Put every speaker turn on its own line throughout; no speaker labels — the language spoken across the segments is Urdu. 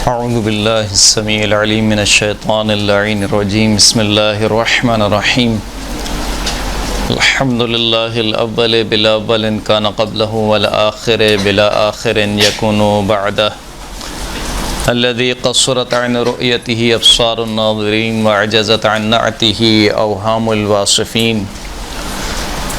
اعوذ باللہ السمیع العلیم من الشیطان اللعین الرجیم بسم اللہ الرحمن الرحیم الحمد للہ الاول بلا اول کان قبلہ والآخر بلا آخر یکون بعدہ الذي قصرت عن رؤيته ابصار الناظرین وعجزت عن نعته اوهام الواصفین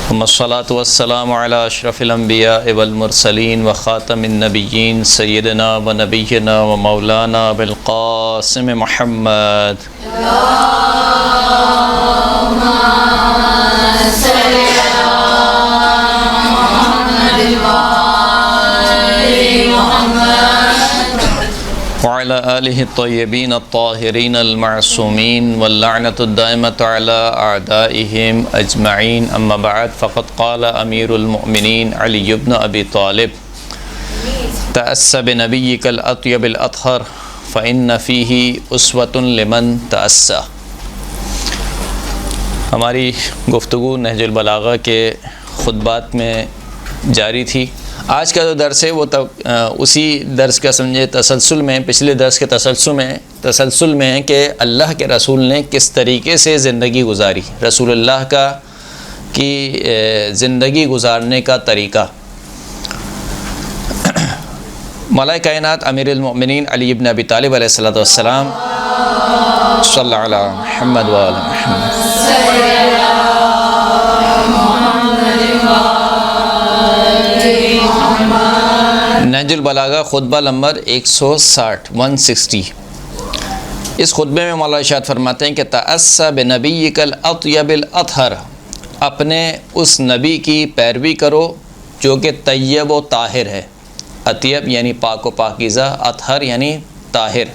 ثم الصلاة والسلام على اشرف الانبیاء والمرسلین وخاتم النبیین سیدنا ونبینا ومولانا بالقاسم محمد وعلى آله الطيبين الطاهرين المعصومين واللعنة الدائمة على أعدائهم أجمعين أما بعد فقد قال أمير المؤمنين علي بن أبي طالب تأسى بنبيك الأطيب الأطهر فإن فيه أسوة لمن تأسى. ہماری گفتگو نہج البلاغہ کے خطبات میں جاری تھی. آج کا جو درس ہے وہ اسی درس کا سمجھے تسلسل میں پچھلے درس کے تسلسل میں ہے کہ اللہ کے رسول نے کس طریقے سے زندگی گزاری، رسول اللہ کی زندگی گزارنے کا طریقہ. مولا کائنات امیر المؤمنین علی بن ابی طالب علیہ السلام صلی اللہ علیہ محمد و آل محمد نہج البلاغہ خطبہ نمبر 160 اس خطبے میں مولا ارشاد فرماتے ہیں کہ تأسی بنبیک الاطیب الاطہر، اپنے اس نبی کی پیروی کرو جو کہ طیب و طاہر ہے. اطیب یعنی پاک و پاکیزہ، اطہر یعنی طاہر،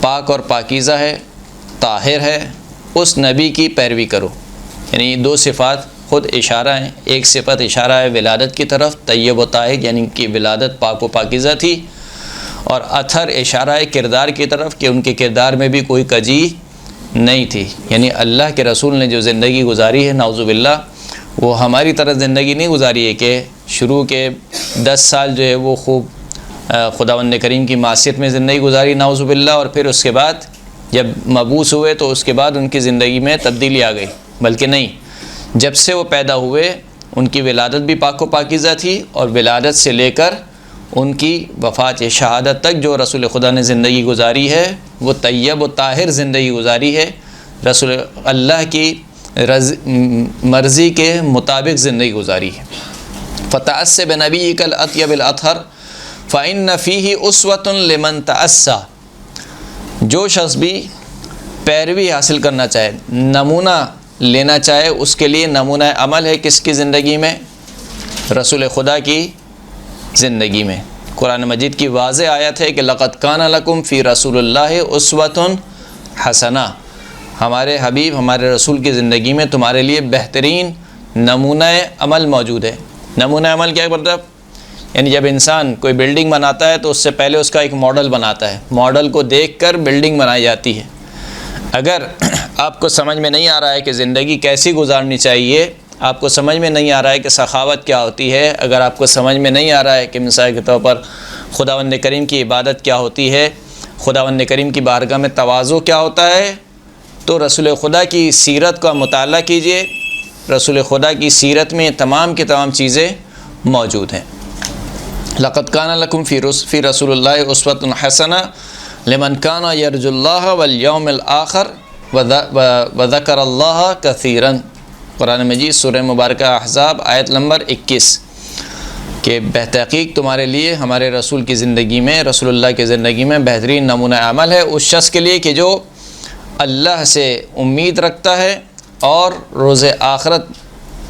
پاک اور پاکیزہ ہے، طاہر ہے. اس نبی کی پیروی کرو، یعنی دو صفات خود اشارہ ہیں. ایک صفت اشارہ ہے ولادت کی طرف، طیب و طاہر یعنی کہ ولادت پاک و پاکیزہ تھی، اور اثر اشارہ ہے کردار کی طرف کہ ان کے کردار میں بھی کوئی کجی نہیں تھی. یعنی اللہ کے رسول نے جو زندگی گزاری ہے نعوذ باللہ وہ ہماری طرح زندگی نہیں گزاری ہے کہ شروع کے 10 سال جو ہے وہ خوب خداوند کریم کی معصیت میں زندگی گزاری نعوذ باللہ، اور پھر اس کے بعد جب مبعوث ہوئے تو اس کے بعد ان کی زندگی میں تبدیلی آ گئی. بلکہ نہیں، جب سے وہ پیدا ہوئے ان کی ولادت بھی پاک و پاکیزہ تھی، اور ولادت سے لے کر ان کی وفات شہادت تک جو رسول خدا نے زندگی گزاری ہے وہ طیب و طاہر زندگی گزاری ہے. رسول اللہ کی مرضی کے مطابق زندگی گزاری ہے. فتأسی بنبیک الاطیب الاطہر فإن فیہ اسوۃ لمن تأسی، جو شخص بھی پیروی حاصل کرنا چاہے، نمونہ لینا چاہے، اس کے لیے نمونہ عمل ہے کس کی زندگی میں؟ رسول خدا کی زندگی میں. قرآن مجید کی واضح آیت ہے کہ لقد کان لکم فی رسول اللہ اسوۃ حسنہ، ہمارے حبیب ہمارے رسول کی زندگی میں تمہارے لیے بہترین نمونہ عمل موجود ہے. نمونہ عمل کیا مطلب؟ یعنی جب انسان کوئی بلڈنگ بناتا ہے تو اس سے پہلے اس کا ایک ماڈل بناتا ہے، ماڈل کو دیکھ کر بلڈنگ بنائی جاتی ہے. اگر آپ کو سمجھ میں نہیں آ رہا ہے کہ زندگی کیسی گزارنی چاہیے، آپ کو سمجھ میں نہیں آ رہا ہے کہ سخاوت کیا ہوتی ہے، اگر آپ کو سمجھ میں نہیں آ رہا ہے کہ مثال کے طور پر خداوند کریم کی عبادت کیا ہوتی ہے، خداوند کریم کی بارگاہ میں تواضع کیا ہوتا ہے، تو رسول خدا کی سیرت کا مطالعہ کیجئے. رسول خدا کی سیرت میں تمام کی تمام چیزیں موجود ہیں. لقد کان لکم فی رسول اللہ اسوۃ حسنہ لمن کان یرجو اللہ والیوم الآخر وذکر اللہ کثیرا. قرآن مجید سورہ مبارکہ احزاب آیت نمبر 21 کہ بتحقیق تمہارے لیے ہمارے رسول کی زندگی میں، رسول اللہ کی زندگی میں بہترین نمونہ عمل ہے اس شخص کے لیے کہ جو اللہ سے امید رکھتا ہے اور روز آخرت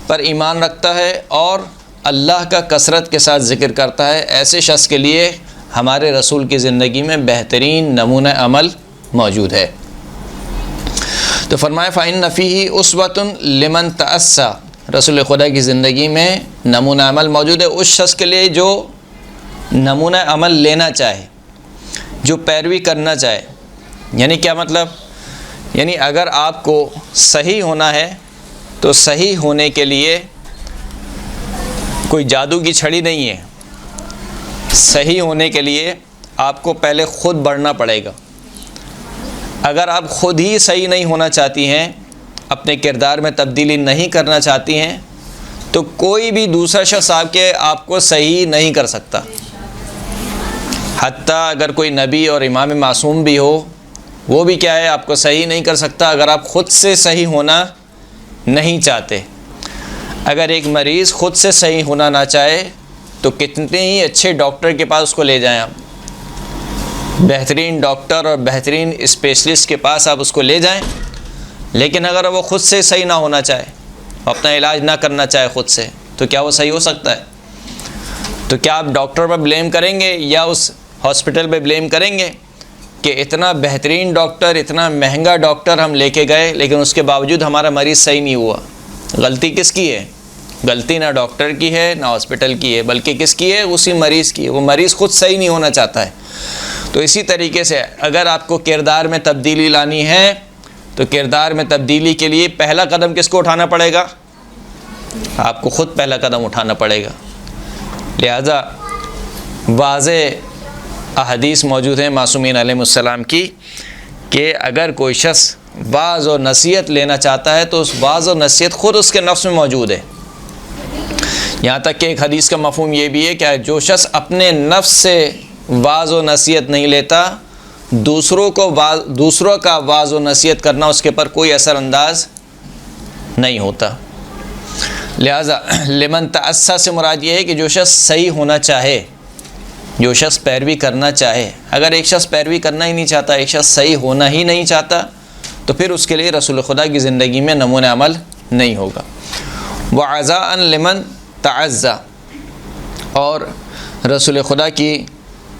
پر ایمان رکھتا ہے اور اللہ کا کثرت کے ساتھ ذکر کرتا ہے. ایسے شخص کے لیے ہمارے رسول کی زندگی میں بہترین نمونہ عمل موجود ہے. تو فرمایا فإن فیہ اسوۃ لمن تأسی، رسول خدا کی زندگی میں نمونہ عمل موجود ہے اس شخص کے لیے جو نمونہ عمل لینا چاہے، جو پیروی کرنا چاہے. یعنی کیا مطلب؟ یعنی اگر آپ کو صحیح ہونا ہے تو صحیح ہونے کے لیے کوئی جادو کی چھڑی نہیں ہے. صحیح ہونے کے لیے آپ کو پہلے خود بڑھنا پڑے گا۔ اگر آپ خود ہی صحیح نہیں ہونا چاہتی ہیں، اپنے کردار میں تبدیلی نہیں کرنا چاہتی ہیں، تو کوئی بھی دوسرا شخص آپ کو صحیح نہیں کر سکتا۔ حتیٰ اگر کوئی نبی اور امام معصوم بھی ہو، وہ بھی کیا ہے، آپ کو صحیح نہیں کر سکتا اگر آپ خود سے صحیح ہونا نہیں چاہتے۔ اگر ایک مریض خود سے صحیح ہونا نہ چاہے تو کتنے ہی اچھے ڈاکٹر کے پاس اس کو لے جائیں، آپ بہترین ڈاکٹر اور بہترین اسپیشلسٹ کے پاس آپ اس کو لے جائیں، لیکن اگر وہ خود سے صحیح نہ ہونا چاہے، اپنا علاج نہ کرنا چاہے خود سے، تو کیا وہ صحیح ہو سکتا ہے؟ تو کیا آپ ڈاکٹر پر بلیم کریں گے یا اس ہاسپٹل پہ بلیم کریں گے کہ اتنا بہترین ڈاکٹر، اتنا مہنگا ڈاکٹر ہم لے کے گئے لیکن اس کے باوجود ہمارا مریض صحیح نہیں ہوا؟ غلطی کس کی ہے؟ غلطی نہ ڈاکٹر کی ہے نہ ہاسپٹل کی ہے، بلکہ کس کی ہے؟ اسی مریض کی ہے۔ وہ مریض خود صحیح نہیں ہونا چاہتا ہے۔ تو اسی طریقے سے اگر آپ کو کردار میں تبدیلی لانی ہے تو کردار میں تبدیلی کے لیے پہلا قدم کس کو اٹھانا پڑے گا؟ آپ کو خود پہلا قدم اٹھانا پڑے گا۔ لہذا واضح احادیث موجود ہیں معصومین علیہ السلام کی کہ اگر کوئی شخص واعظ اور نصیحت لینا چاہتا ہے تو اس واعظ اور نصیحت خود اس کے نفس میں موجود ہے۔ یہاں تک کہ ایک حدیث کا مفہوم یہ بھی ہے کہ جو شخص اپنے نفس سے واعظ و نصیحت نہیں لیتا، دوسروں کا واعظ و نصیحت کرنا اس کے پر کوئی اثر انداز نہیں ہوتا۔ لہذا لمن تأسیٰ سے مراد یہ ہے کہ جو شخص صحیح ہونا چاہے، جو شخص پیروی کرنا چاہے۔ اگر ایک شخص پیروی کرنا ہی نہیں چاہتا، ایک شخص صحیح ہونا ہی نہیں چاہتا، تو پھر اس کے لیے رسول خدا کی زندگی میں نمونہ عمل نہیں ہوگا۔ وعزاء لمن تعزّا، اور رسول خدا کی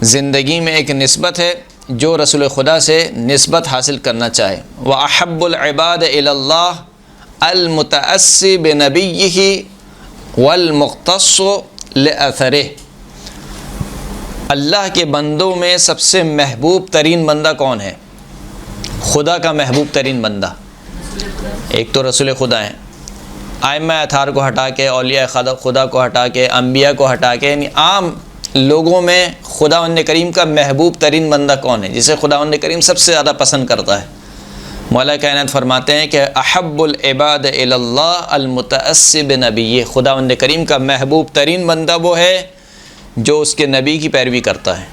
زندگی میں ایک نسبت ہے جو رسول خدا سے نسبت حاصل کرنا چاہے۔ وأحب العباد إلى الله المتأسی بنبیہ والمختص لأثرہ، اللہ کے بندوں میں سب سے محبوب ترین بندہ کون ہے؟ خدا کا محبوب ترین بندہ ایک تو رسول خدا ہیں۔ ائمہ اطہار کو ہٹا کے، اولیاء خدا کو ہٹا کے، انبیاء کو ہٹا کے، یعنی عام لوگوں میں خداوند کریم کا محبوب ترین بندہ کون ہے، جسے خداوند کریم سب سے زیادہ پسند کرتا ہے؟ مولا کائنات فرماتے ہیں کہ احب العباد الی اللہ المتأسی بنبیہ، خداوند کریم کا محبوب ترین بندہ وہ ہے جو اس کے نبی کی پیروی کرتا ہے۔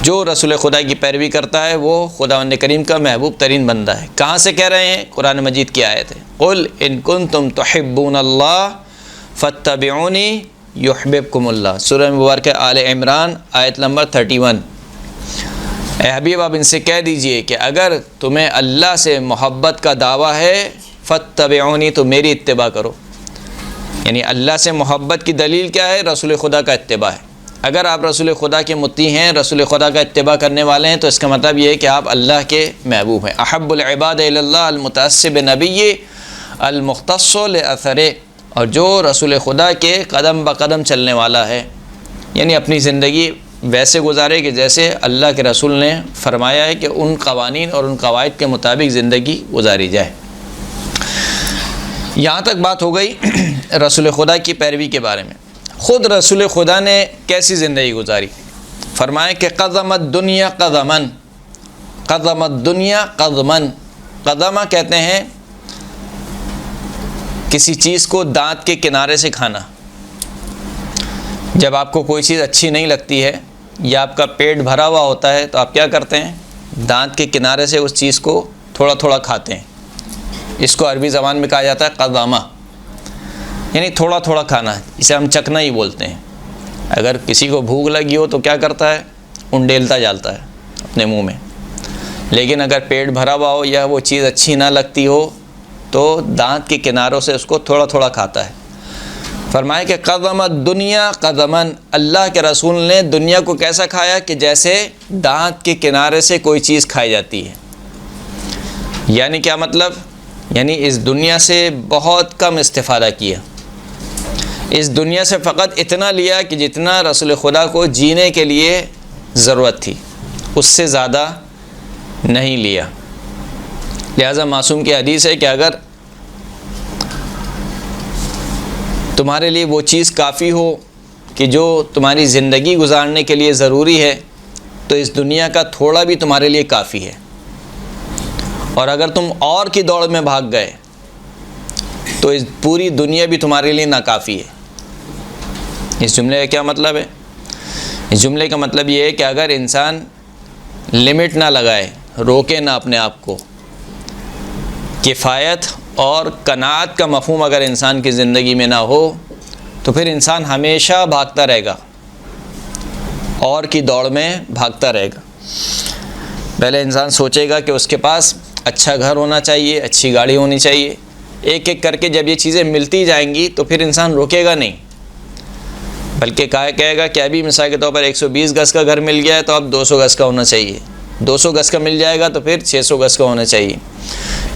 جو رسول خدا کی پیروی کرتا ہے وہ خداوند کریم کا محبوب ترین بندہ ہے۔ کہاں سے کہہ رہے ہیں؟ قرآن مجید کی آیت ہے، قل ان کنتم تحبون اللہ فاتبعونی یحببکم اللہ، سورہ مبارکہ آل عمران آیت نمبر 31۔ اے حبیب، آپ ان سے کہہ دیجئے کہ اگر تمہیں اللہ سے محبت کا دعویٰ ہے فاتبعونی، تو میری اتباع کرو۔ یعنی اللہ سے محبت کی دلیل کیا ہے؟ رسول خدا کا اتباع ہے۔ اگر آپ رسول خدا کے مطیع ہیں، رسول خدا کا اتباع کرنے والے ہیں، تو اس کا مطلب یہ ہے کہ آپ اللہ کے محبوب ہیں۔ احب العباد الی اللہ المتأسی بنبیہ المختص لأثرہ، اور جو رسول خدا کے قدم بقدم چلنے والا ہے، یعنی اپنی زندگی ویسے گزارے کہ جیسے اللہ کے رسول نے فرمایا ہے کہ ان قوانین اور ان قواعد کے مطابق زندگی گزاری جائے۔ یہاں تک بات ہو گئی رسول خدا کی پیروی کے بارے میں۔ خود رسول خدا نے کیسی زندگی گزاری؟ فرمایا کہ قدمت دنیا قدمن، قدمت دنیا قدمن، قدمہ کہتے ہیں کسی چیز کو دانت کے کنارے سے کھانا۔ جب آپ کو کوئی چیز اچھی نہیں لگتی ہے یا آپ کا پیٹ بھرا ہوا ہوتا ہے تو آپ کیا کرتے ہیں؟ دانت کے کنارے سے اس چیز کو تھوڑا تھوڑا کھاتے ہیں۔ اس کو عربی زبان میں کہا جاتا ہے قدامہ، یعنی تھوڑا تھوڑا کھانا، اسے ہم چکنا ہی بولتے ہیں۔ اگر کسی کو بھوک لگی ہو تو کیا کرتا ہے؟ انڈیلتا جالتا ہے اپنے منہ میں، لیکن اگر پیٹ بھرا ہوا ہو یا وہ چیز اچھی نہ لگتی ہو تو دانت کے کناروں سے اس کو تھوڑا تھوڑا کھاتا ہے۔ فرمایا کہ قدمت دنیا قدمن، اللہ کے رسول نے دنیا کو کیسا کھایا کہ جیسے دانت کے کنارے سے کوئی چیز کھائی جاتی ہے۔ یعنی کیا مطلب؟ یعنی اس دنیا سے بہت کم استفادہ کیا، اس دنیا سے فقط اتنا لیا کہ جتنا رسول خدا کو جینے کے لیے ضرورت تھی، اس سے زیادہ نہیں لیا۔ لہذا معصوم کی حدیث ہے کہ اگر تمہارے لیے وہ چیز کافی ہو کہ جو تمہاری زندگی گزارنے کے لیے ضروری ہے، تو اس دنیا کا تھوڑا بھی تمہارے لیے کافی ہے، اور اگر تم اور کی دوڑ میں بھاگ گئے تو اس پوری دنیا بھی تمہارے لیے ناکافی ہے۔ اس جملے کا کیا مطلب ہے؟ اس جملے کا مطلب یہ ہے کہ اگر انسان لمٹ نہ لگائے، روکے نہ اپنے آپ کو، کفایت اور قناعت کا مفہوم اگر انسان کی زندگی میں نہ ہو تو پھر انسان ہمیشہ بھاگتا رہے گا، اور کی دوڑ میں بھاگتا رہے گا۔ پہلے انسان سوچے گا کہ اس کے پاس اچھا گھر ہونا چاہیے، اچھی گاڑی ہونی چاہیے، ایک ایک کر کے جب یہ چیزیں ملتی جائیں گی تو پھر انسان رکے گا نہیں، بلکہ کہے گا کہ ابھی مثال کے طور پر 120 گز کا گھر مل گیا ہے تو اب 200 گز کا ہونا چاہیے، 200 گز کا مل جائے گا تو پھر 600 گز کا ہونا چاہیے۔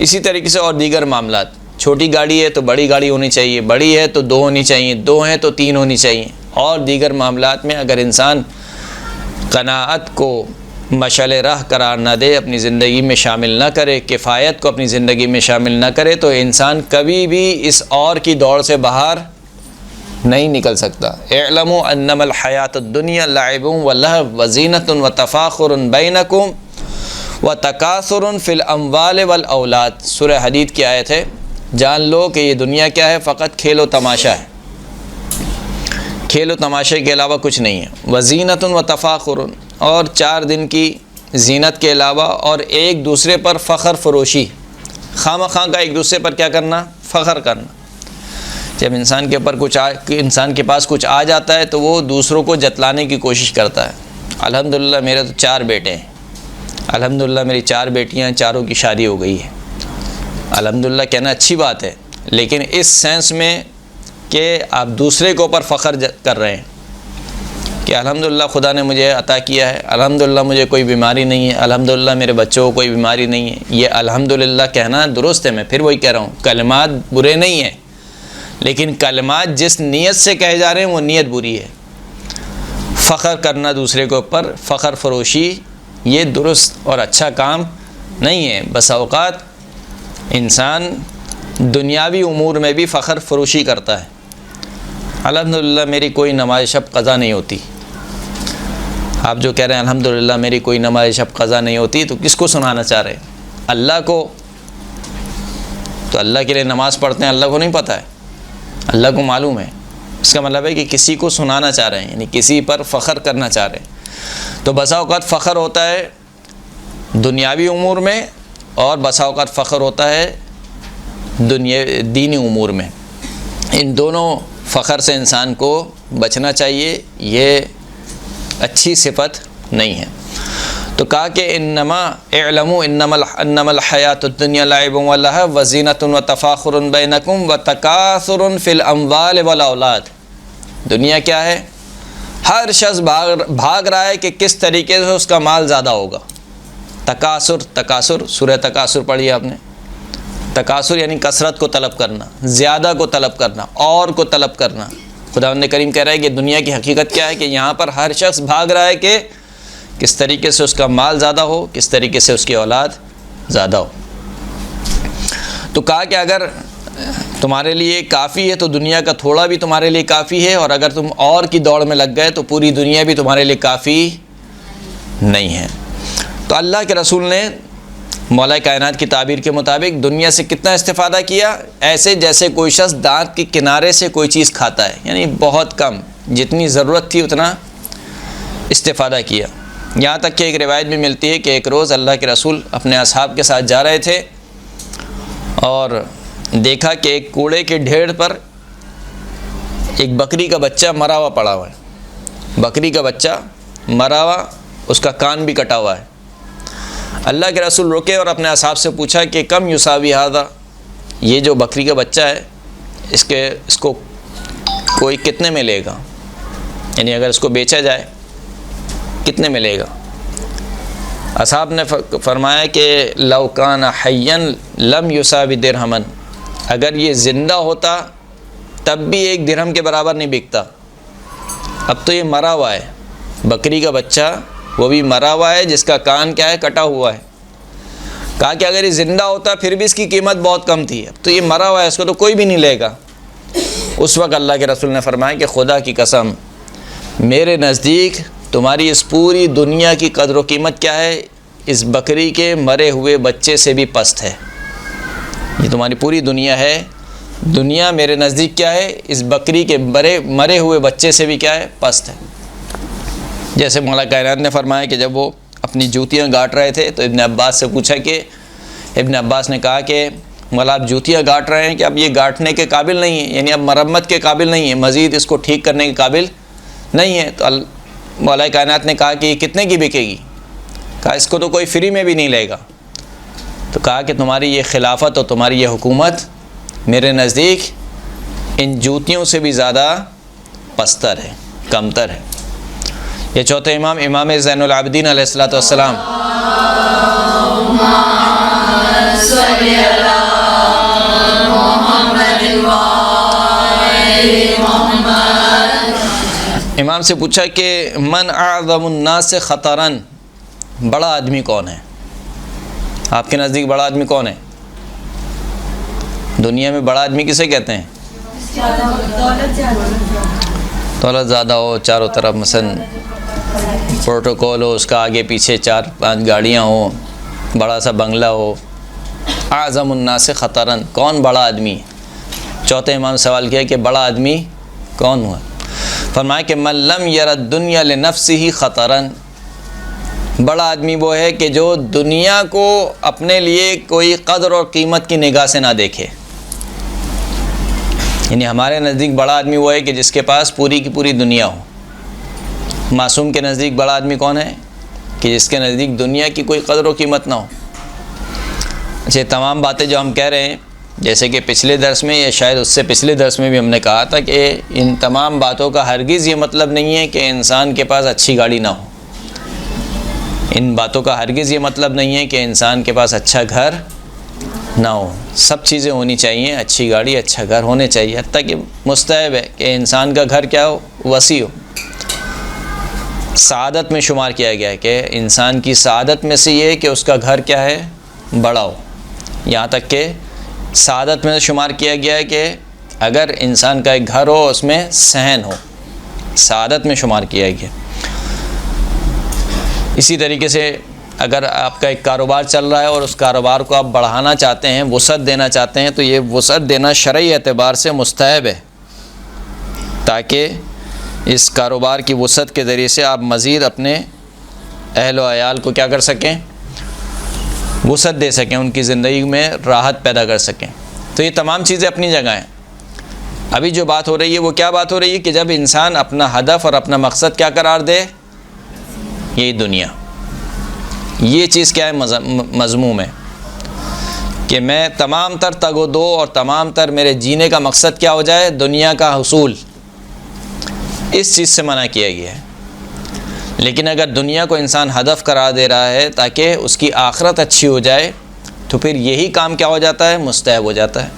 اسی طریقے سے اور دیگر معاملات، چھوٹی گاڑی ہے تو بڑی گاڑی ہونی چاہیے، بڑی ہے تو 2 ہونی چاہیے، 2 ہیں تو 3 ہونی چاہیے، اور دیگر معاملات میں اگر انسان قناعت کو مشعل راہ قرار نہ دے، اپنی زندگی میں شامل نہ کرے، کفایت کو اپنی زندگی میں شامل نہ کرے، تو انسان کبھی بھی اس اور کی دوڑ سے باہر نہیں نکل سکتا۔ اعلموا انما الحیات الدنیا لعب ولہو وزینۃ وتفاخر بینکم وتکاثر فی الاموال والاولاد، سورہ حدید کی آیت ہے۔ جان لو کہ یہ دنیا کیا ہے؟ فقط کھیل و تماشا ہے، کھیل و تماشے کے علاوہ کچھ نہیں ہے۔ وزینۃ وتفاخر، اور 4 دن کی زینت کے علاوہ اور ایک دوسرے پر فخر فروشی، خواہ مخواہ کا ایک دوسرے پر کیا کرنا؟ فخر کرنا۔ جب انسان کے اوپر انسان کے پاس کچھ آ جاتا ہے تو وہ دوسروں کو جتلانے کی کوشش کرتا ہے۔ الحمدللہ میرے تو 4 بیٹے ہیں، الحمدللہ میری 4 بیٹیاں، چاروں کی شادی ہو گئی ہے۔ الحمدللہ کہنا اچھی بات ہے، لیکن اس سینس میں کہ آپ دوسرے کے اوپر فخر کر رہے ہیں کہ الحمدللہ خدا نے مجھے عطا کیا ہے، الحمدللہ مجھے کوئی بیماری نہیں ہے، الحمدللہ میرے بچوں کو کوئی بیماری نہیں ہے۔ یہ الحمدللہ کہنا درست ہے، میں پھر وہی کہہ رہا ہوں، کلمات برے نہیں ہیں، لیکن کلمات جس نیت سے کہے جا رہے ہیں وہ نیت بری ہے۔ فخر کرنا دوسرے کے اوپر، فخر فروشی، یہ درست اور اچھا کام نہیں ہے۔ بس اوقات انسان دنیاوی امور میں بھی فخر فروشی کرتا ہے۔ الحمدللہ میری کوئی نماز شب قضا نہیں ہوتی، آپ جو کہہ رہے ہیں الحمدللہ میری کوئی نماز شب قضا نہیں ہوتی، تو کس کو سنانا چاہ رہے ہیں؟ اللہ کو؟ تو اللہ کے لیے نماز پڑھتے ہیں، اللہ کو نہیں پتہ ہے؟ اللہ کو معلوم ہے۔ اس کا مطلب ہے کہ کسی کو سنانا چاہ رہے ہیں، یعنی کسی پر فخر کرنا چاہ رہے ہیں۔ تو بسا اوقات فخر ہوتا ہے دنیاوی امور میں، اور بسا اوقات فخر ہوتا ہے دینی امور میں۔ ان دونوں فخر سے انسان کو بچنا چاہیے، یہ اچھی صفت نہیں ہے۔ تو کہا کہ انما اعلموا انما الحیات الدنیا لعب ولہو وزینۃ وتفاخر بینکم وتکاثر فی الاموال والاولاد۔ دنیا کیا ہے؟ ہر شخص بھاگ رہا ہے کہ کس طریقے سے اس کا مال زیادہ ہوگا۔ تکاثر، سورہ تکاثر پڑھی آپ نے۔ تکاثر یعنی کثرت کو طلب کرنا، زیادہ کو طلب کرنا، اور کو طلب کرنا۔ خداوند کریم کہہ رہا ہے کہ دنیا کی حقیقت کیا ہے کہ یہاں پر ہر شخص بھاگ رہا ہے کہ کس طریقے سے اس کا مال زیادہ ہو، کس طریقے سے اس کی اولاد زیادہ ہو۔ تو کہا کہ اگر تمہارے لیے کافی ہے تو دنیا کا تھوڑا بھی تمہارے لیے کافی ہے، اور اگر تم اور کی دوڑ میں لگ گئے تو پوری دنیا بھی تمہارے لیے کافی نہیں ہے۔ تو اللہ کے رسول نے مولا کائنات کی تعبیر کے مطابق دنیا سے کتنا استفادہ کیا؟ ایسے جیسے کوئی شخص دانت کے کنارے سے کوئی چیز کھاتا ہے، یعنی بہت کم، جتنی ضرورت تھی اتنا استفادہ کیا۔ یہاں تک کہ ایک روایت بھی ملتی ہے کہ ایک روز اللہ کے رسول اپنے اصحاب کے ساتھ جا رہے تھے اور دیکھا کہ ایک کوڑے کے ڈھیر پر ایک بکری کا بچہ مرا ہوا پڑا ہوا ہے۔ بکری کا بچہ مرا ہوا، اس کا کان بھی کٹا ہوا ہے۔ اللہ کے رسول رکے اور اپنے اصحاب سے پوچھا کہ کم یساوی ھذا، یہ جو بکری کا بچہ ہے اس کو کوئی کتنے میں لے گا، یعنی اگر اس کو بیچا جائے کتنے میں لے گا؟ اصحاب نے فرمایا کہ لو کان حیا لم یساوی درہما، اگر یہ زندہ ہوتا تب بھی 1 درہم کے برابر نہیں بکتا۔ اب تو یہ مرا ہوا ہے، بکری کا بچہ، وہ بھی مرا ہوا ہے جس کا کان کیا ہے؟ کٹا ہوا ہے۔ کہا کہ اگر یہ زندہ ہوتا پھر بھی اس کی قیمت بہت کم تھی، اب تو یہ مرا ہوا ہے، اس کو تو کوئی بھی نہیں لے گا۔ اس وقت اللہ کے رسول نے فرمایا کہ خدا کی قسم، میرے نزدیک تمہاری اس پوری دنیا کی قدر و قیمت کیا ہے؟ اس بکری کے مرے ہوئے بچے سے بھی پست ہے. یہ تمہاری پوری دنیا ہے، دنیا میرے نزدیک کیا ہے؟ اس بکری کے مرے ہوئے بچے سے بھی کیا ہے؟ پست ہے. جیسے مولا کائنات نے فرمایا کہ جب وہ اپنی جوتیاں گاٹ رہے تھے تو ابن عباس سے پوچھا کہ ابن عباس نے کہا کہ مولا آپ جوتیاں گاٹ رہے ہیں کہ اب یہ گاٹنے کے قابل نہیں ہے، یعنی اب مرمت کے قابل نہیں ہے، مزید اس کو ٹھیک کرنے کے قابل نہیں ہے. تو مولا کائنات نے کہا کہ یہ کتنے کی بکے گی؟ کہا اس کو تو کوئی فری میں بھی نہیں لے گا. تو کہا کہ تمہاری یہ خلافت اور تمہاری یہ حکومت میرے نزدیک ان جوتیوں سے بھی زیادہ پستر ہے، کمتر ہے. یہ چوتھے امام، امام زین العابدین علیہ الصلوۃ والسلام، امام سے پوچھا کہ من اعظم الناس خطرا، بڑا آدمی کون ہے؟ آپ کے نزدیک بڑا آدمی کون ہے؟ دنیا میں بڑا آدمی کسے کہتے ہیں؟ دولت زیادہ ہو، چاروں طرف مثلا پروٹوکول ہو، اس کا آگے پیچھے 4-5 گاڑیاں ہوں، بڑا سا بنگلہ ہو. اعظم الناس خطرا، کون بڑا آدمی ہے؟ چوتھے امام سوال کیا کہ بڑا آدمی کون ہوا؟ فرمایا کہ من لم یر الدنیا لنفسہ خطرا، بڑا آدمی وہ ہے کہ جو دنیا کو اپنے لیے کوئی قدر اور قیمت کی نگاہ سے نہ دیکھے. یعنی ہمارے نزدیک بڑا آدمی وہ ہے کہ جس کے پاس پوری کی پوری دنیا ہو. معصوم کے نزدیک بڑا آدمی کون ہے؟ کہ جس کے نزدیک دنیا کی کوئی قدر و قیمت نہ ہو. اچھا، تمام باتیں جو ہم کہہ رہے ہیں، جیسے کہ پچھلے درس میں یا شاید اس سے پچھلے درس میں بھی ہم نے کہا تھا کہ ان تمام باتوں کا ہرگز یہ مطلب نہیں ہے کہ انسان کے پاس اچھی گاڑی نہ ہو. ان باتوں کا ہرگز یہ مطلب نہیں ہے کہ انسان کے پاس اچھا گھر نہ ہو. سب چیزیں ہونی چاہیے، اچھی گاڑی، اچھا گھر ہونے چاہیے. حتیٰ کہ مستحب ہے کہ انسان کا گھر کیا ہو؟ وسیع ہو. سعادت میں شمار کیا گیا ہے کہ انسان کی سعادت میں سے یہ ہے کہ اس کا گھر کیا ہے؟ بڑا ہو. یہاں تک کہ سعادت میں شمار کیا گیا ہے کہ اگر انسان کا ایک گھر ہو، اس میں صحن ہو، سعادت میں شمار کیا گیا. اسی طریقے سے اگر آپ کا ایک کاروبار چل رہا ہے اور اس کاروبار کو آپ بڑھانا چاہتے ہیں، وسعت دینا چاہتے ہیں، تو یہ وسعت دینا شرعی اعتبار سے مستحب ہے، تاکہ اس کاروبار کی وسعت کے ذریعے سے آپ مزید اپنے اہل و عیال کو کیا کر سکیں؟ وسعت دے سکیں، ان کی زندگی میں راحت پیدا کر سکیں. تو یہ تمام چیزیں اپنی جگہ ہیں. ابھی جو بات ہو رہی ہے وہ کیا بات ہو رہی ہے کہ جب انسان اپنا ہدف اور اپنا مقصد کیا قرار دے؟ یہی دنیا. یہ چیز کیا ہے؟ مذموم ہے کہ میں تمام تر تگ و دو اور تمام تر میرے جینے کا مقصد کیا ہو جائے؟ دنیا کا حصول. اس چیز سے منع کیا گیا ہے. لیکن اگر دنیا کو انسان ہدف قرار دے رہا ہے تاکہ اس کی آخرت اچھی ہو جائے، تو پھر یہی کام کیا ہو جاتا ہے؟ مستحب ہو جاتا ہے.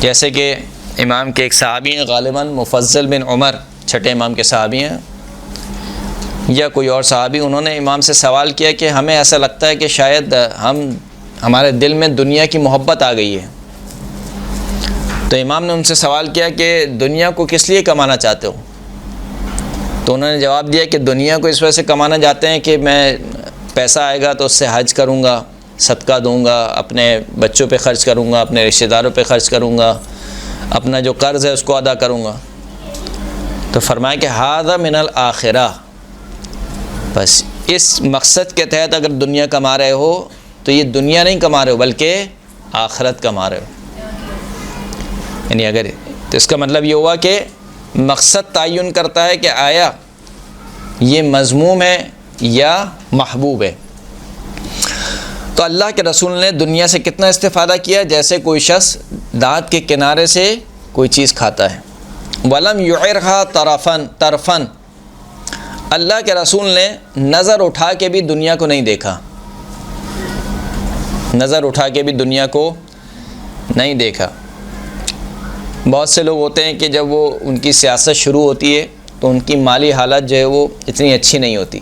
جیسے کہ امام کے ایک صحابی ہیں، غالباً مفضل بن عمر، چھٹے امام کے صحابی ہیں، یا کوئی اور صحابی، انہوں نے امام سے سوال کیا کہ ہمیں ایسا لگتا ہے کہ شاید ہمارے دل میں دنیا کی محبت آ گئی ہے. تو امام نے ان سے سوال کیا کہ دنیا کو کس لیے کمانا چاہتے ہو؟ تو انہوں نے جواب دیا کہ دنیا کو اس وجہ سے کمانا چاہتے ہیں کہ میں پیسہ آئے گا تو اس سے حج کروں گا، صدقہ دوں گا، اپنے بچوں پہ خرچ کروں گا، اپنے رشتہ داروں پہ خرچ کروں گا، اپنا جو قرض ہے اس کو ادا کروں گا. تو فرمایا کہ ھذا من الآخرہ، بس اس مقصد کے تحت اگر دنیا کما رہے ہو تو یہ دنیا نہیں کما رہے ہو بلکہ آخرت کما رہے ہو. یعنی اگر تو اس کا مطلب یہ ہوا کہ مقصد تعین کرتا ہے کہ آیا یہ مذموم ہے یا محبوب ہے. تو اللہ کے رسول نے دنیا سے کتنا استفادہ کیا؟ جیسے کوئی شخص دانت کے کنارے سے کوئی چیز کھاتا ہے. وَلَمْ يُعِرْهَا طَرْفًا، اللہ کے رسول نے نظر اٹھا کے بھی دنیا کو نہیں دیکھا، نظر اٹھا کے بھی دنیا کو نہیں دیکھا. بہت سے لوگ ہوتے ہیں کہ جب وہ ان کی سیاست شروع ہوتی ہے تو ان کی مالی حالت جو ہے وہ اتنی اچھی نہیں ہوتی،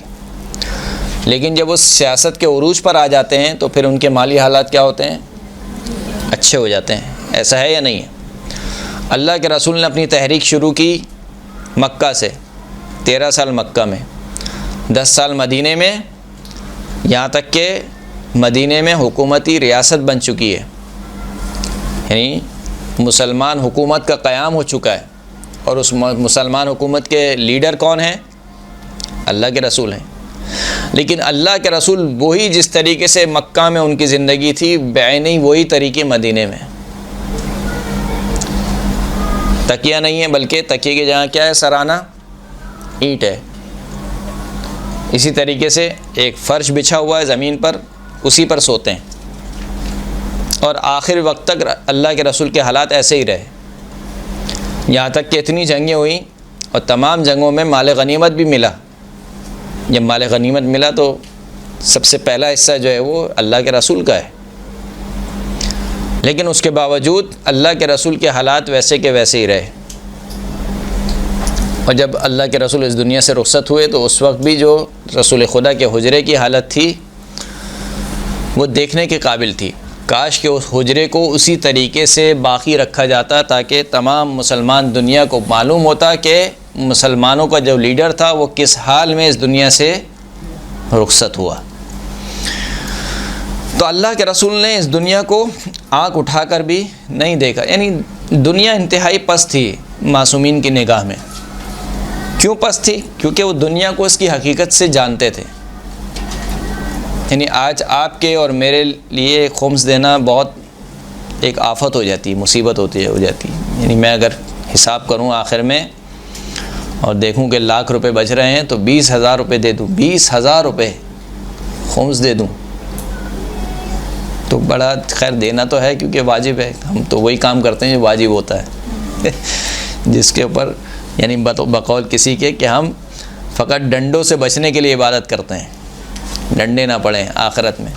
لیکن جب وہ سیاست کے عروج پر آ جاتے ہیں تو پھر ان کے مالی حالات کیا ہوتے ہیں؟ اچھے ہو جاتے ہیں. ایسا ہے یا نہیں ہے؟ اللہ کے رسول نے اپنی تحریک شروع کی مکہ سے، 13 سال مکہ میں، 10 سال مدینے میں، یہاں تک کہ مدینے میں حکومتی ریاست بن چکی ہے، یعنی مسلمان حکومت کا قیام ہو چکا ہے، اور اس مسلمان حکومت کے لیڈر کون ہیں؟ اللہ کے رسول ہیں۔ لیکن اللہ کے رسول وہی جس طریقے سے مکہ میں ان کی زندگی تھی، بعینی وہی طریقے مدینے میں۔ تکیہ نہیں ہے، بلکہ تکیے کی جگہ کیا ہے؟ سرانہ اینٹ ہے۔ اسی طریقے سے ایک فرش بچھا ہوا ہے زمین پر، اسی پر سوتے ہیں، اور آخر وقت تک اللہ کے رسول کے حالات ایسے ہی رہے، یہاں تک کہ اتنی جنگیں ہوئیں اور تمام جنگوں میں مال غنیمت بھی ملا۔ جب مال غنیمت ملا تو سب سے پہلا حصہ جو ہے وہ اللہ کے رسول کا ہے، لیکن اس کے باوجود اللہ کے رسول کے حالات ویسے کے ویسے ہی رہے۔ اور جب اللہ کے رسول اس دنیا سے رخصت ہوئے تو اس وقت بھی جو رسول خدا کے حجرے کی حالت تھی وہ دیکھنے کے قابل تھی۔ کاش کہ اس حجرے کو اسی طریقے سے باقی رکھا جاتا تاکہ تمام مسلمان دنیا کو معلوم ہوتا کہ مسلمانوں کا جو لیڈر تھا وہ کس حال میں اس دنیا سے رخصت ہوا۔ تو اللہ کے رسول نے اس دنیا کو آنکھ اٹھا کر بھی نہیں دیکھا، یعنی دنیا انتہائی پست تھی معصومین کی نگاہ میں۔ کیوں پست تھی؟ کیونکہ وہ دنیا کو اس کی حقیقت سے جانتے تھے۔ یعنی آج آپ کے اور میرے لیے خمس دینا بہت ایک آفت ہو جاتی، مصیبت ہو جاتی۔ یعنی میں اگر حساب کروں آخر میں اور دیکھوں کہ لاکھ روپے بچ رہے ہیں تو 20,000 روپے دے دوں، 20,000 روپے خمس دے دوں، تو بڑا خیر دینا تو ہے کیونکہ واجب ہے، ہم تو وہی کام کرتے ہیں جو واجب ہوتا ہے جس کے اوپر یعنی بقول کسی کے کہ ہم فقط ڈنڈوں سے بچنے کے لیے عبادت کرتے ہیں، ڈنڈے نہ پڑیں آخرت میں۔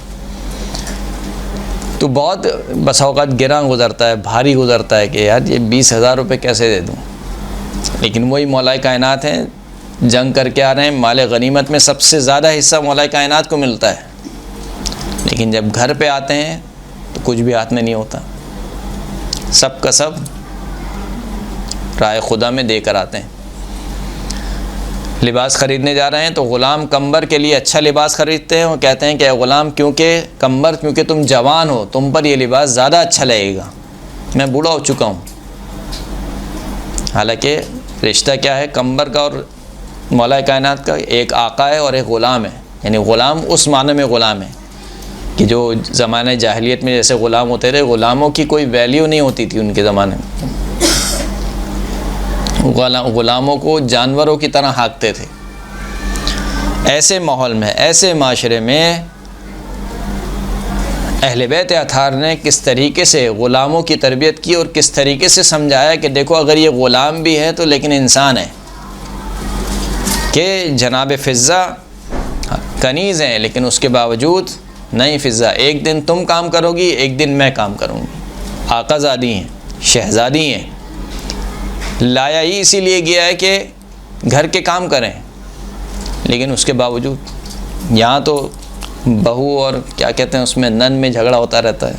تو بہت بس اوقات گراں گزرتا ہے، بھاری گزرتا ہے کہ یار یہ 20,000 روپے کیسے دے دوں۔ لیکن وہی مولا کائنات ہیں، جنگ کر کے آ رہے ہیں، مال غنیمت میں سب سے زیادہ حصہ مولا کائنات کو ملتا ہے، لیکن جب گھر پہ آتے ہیں تو کچھ بھی ہاتھ میں نہیں ہوتا، سب کا سب رائے خدا میں دے کر آتے ہیں۔ لباس خریدنے جا رہے ہیں تو غلام کمبر کے لیے اچھا لباس خریدتے ہیں، وہ کہتے ہیں کہ اے غلام کیونکہ تم جوان ہو، تم پر یہ لباس زیادہ اچھا لگے گا، میں بوڑھا ہو چکا ہوں۔ حالانکہ رشتہ کیا ہے کمبر کا اور مولا کائنات کا؟ ایک آقا ہے اور ایک غلام ہے، یعنی غلام اس معنی میں غلام ہے کہ جو زمانہ جاہلیت میں جیسے غلام ہوتے تھے، غلاموں کی کوئی ویلیو نہیں ہوتی تھی ان کے زمانے میں، غلاموں کو جانوروں کی طرح ہانکتے تھے۔ ایسے ماحول میں، ایسے معاشرے میں اہل بیت اطہار نے کس طریقے سے غلاموں کی تربیت کی اور کس طریقے سے سمجھایا کہ دیکھو اگر یہ غلام بھی ہے تو لیکن انسان ہے، کہ جناب فضہ کنیز ہیں لیکن اس کے باوجود نہیں، فضہ ایک دن تم کام کرو گی، ایک دن میں کام کروں گی۔ آقا زادی ہیں، شہزادی ہیں، لایا ہی اسی لیے گیا ہے کہ گھر کے کام کریں، لیکن اس کے باوجود یہاں تو بہو اور کیا کہتے ہیں اس میں نن میں جھگڑا ہوتا رہتا ہے۔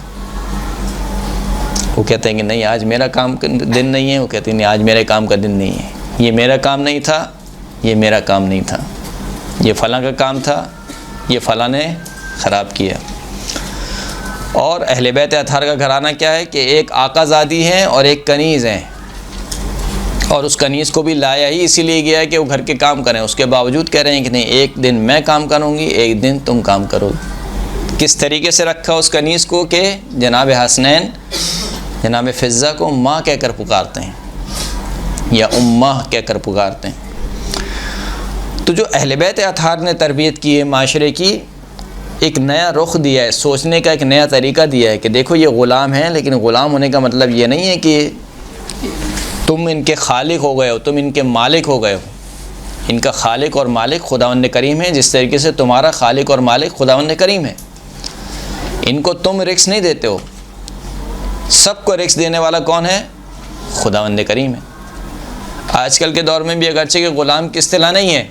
وہ کہتے ہیں کہ نہیں آج میرا کام کا دن نہیں ہے، وہ کہتے ہیں نہیں آج میرے کام کا دن نہیں ہے، یہ میرا کام نہیں تھا، یہ میرا کام نہیں تھا، یہ فلاں کا کام تھا، یہ فلاں نے خراب کیا۔ اور اہل بیت اطہار کا گھرانہ کیا ہے کہ ایک آقا زادی ہیں اور ایک کنیز ہیں، اور اس کنیز کو بھی لایا ہی اسی لیے گیا ہے کہ وہ گھر کے کام کریں، اس کے باوجود کہہ رہے ہیں کہ نہیں ایک دن میں کام کروں گی، ایک دن تم کام کرو گی۔ کس طریقے سے رکھا اس کنیز کو کہ جناب حسنین جناب فضہ کو ماں کہہ کر پکارتے ہیں یا امہ کہہ کر پکارتے ہیں۔ تو جو اہل بیت اطہار نے تربیت کی ہے معاشرے کی، ایک نیا رخ دیا ہے، سوچنے کا ایک نیا طریقہ دیا ہے کہ دیکھو یہ غلام ہیں، لیکن غلام ہونے کا مطلب یہ نہیں ہے کہ تم ان کے خالق ہو گئے ہو، تم ان کے مالک ہو گئے ہو۔ ان کا خالق اور مالک خداوند کریم ہے، جس طریقے سے تمہارا خالق اور مالک خداوند کریم ہے۔ ان کو تم رزق نہیں دیتے ہو، سب کو رزق دینے والا کون ہے؟ خداوند کریم ہے۔ آج کل کے دور میں بھی اگرچہ کہ غلام کی اصطلاح نہیں ہے،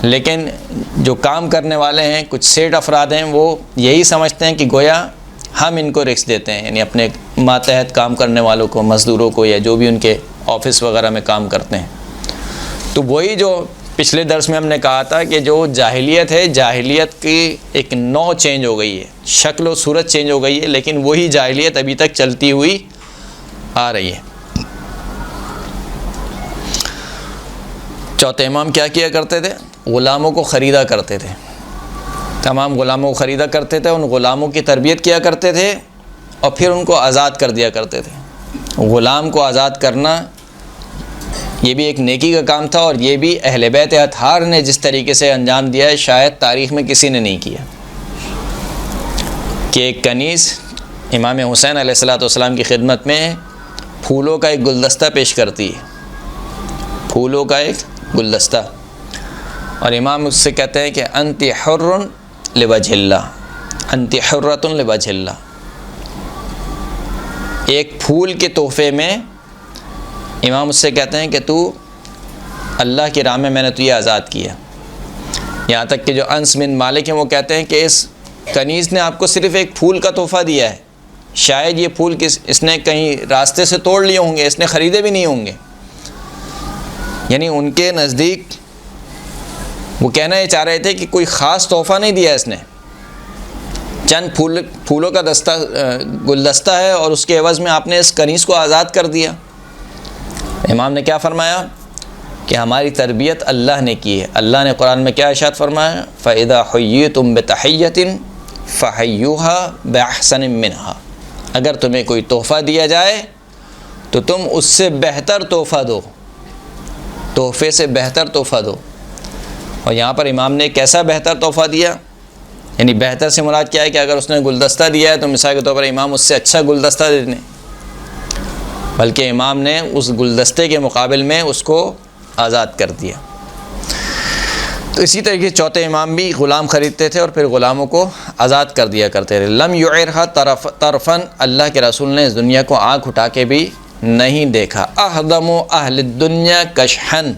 لیکن جو کام کرنے والے ہیں، کچھ سیٹ افراد ہیں، وہ یہی سمجھتے ہیں کہ گویا ہم ان کو رزق دیتے ہیں، یعنی اپنے ماتحت کام کرنے والوں کو، مزدوروں کو، یا جو بھی ان کے آفس وغیرہ میں کام کرتے ہیں، تو وہی جو پچھلے درس میں ہم نے کہا تھا کہ جو جاہلیت ہے، جاہلیت کی ایک نوع چینج ہو گئی ہے، شکل و صورت چینج ہو گئی ہے، لیکن وہی جاہلیت ابھی تک چلتی ہوئی آ رہی ہے۔ چوتھے امام کیا کیا کرتے تھے؟ غلاموں کو خریدا کرتے تھے، تمام غلاموں کو خریدا کرتے تھے، ان غلاموں کی تربیت کیا کرتے تھے اور پھر ان کو آزاد کر دیا کرتے تھے۔ غلام کو آزاد کرنا یہ بھی ایک نیکی کا کام تھا، اور یہ بھی اہل بیت اطہار نے جس طریقے سے انجام دیا ہے شاید تاریخ میں کسی نے نہیں کیا، کہ ایک کنیز امام حسین علیہ السلام کی خدمت میں پھولوں کا ایک گلدستہ پیش کرتی ہے، پھولوں کا ایک گلدستہ، اور امام اس سے کہتے ہیں کہ انت حر لوجہ اللہ، انت حرۃ لوجہ اللہ، ایک پھول کے تحفے میں امام اس سے کہتے ہیں کہ تو اللہ کی راہ میں نے تجھے آزاد کیا۔ یہاں تک کہ جو انس بن مالک ہیں وہ کہتے ہیں کہ اس کنیز نے آپ کو صرف ایک پھول کا تحفہ دیا ہے، شاید یہ پھول اس نے کہیں راستے سے توڑ لیے ہوں گے، اس نے خریدے بھی نہیں ہوں گے۔ یعنی ان کے نزدیک وہ کہنا یہ چاہ رہے تھے کہ کوئی خاص تحفہ نہیں دیا اس نے، چند پھولوں کا گلدستہ ہے اور اس کے عوض میں آپ نے اس کنیز کو آزاد کر دیا۔ امام نے کیا فرمایا کہ ہماری تربیت اللہ نے کی ہے۔ اللہ نے قرآن میں کیا ارشاد فرمایا؟ فَإِذَا حُيِّيتُم بِتَحِيَّةٍ فَحَيُّوهَا بِأَحْسَنٍ مِّنْهَا، اگر تمہیں کوئی تحفہ دیا جائے تو تم اس سے بہتر تحفہ دو، تحفے سے بہتر تحفہ دو۔ اور یہاں پر امام نے کیسا بہتر تحفہ دیا؟ یعنی بہتر سے مراد کیا ہے کہ اگر اس نے گلدستہ دیا ہے تو مثال کے طور پر امام اس سے اچھا گلدستہ دے دیں، بلکہ امام نے اس گلدستے کے مقابل میں اس کو آزاد کر دیا۔ تو اسی طریقے سے چوتھے امام بھی غلام خریدتے تھے اور پھر غلاموں کو آزاد کر دیا کرتے تھے۔ لم یعرھا طرفاً، اللہ کے رسول نے اس دنیا کو آنکھ اٹھا کے بھی نہیں دیکھا۔ احدم اہل الدنیا کشحن،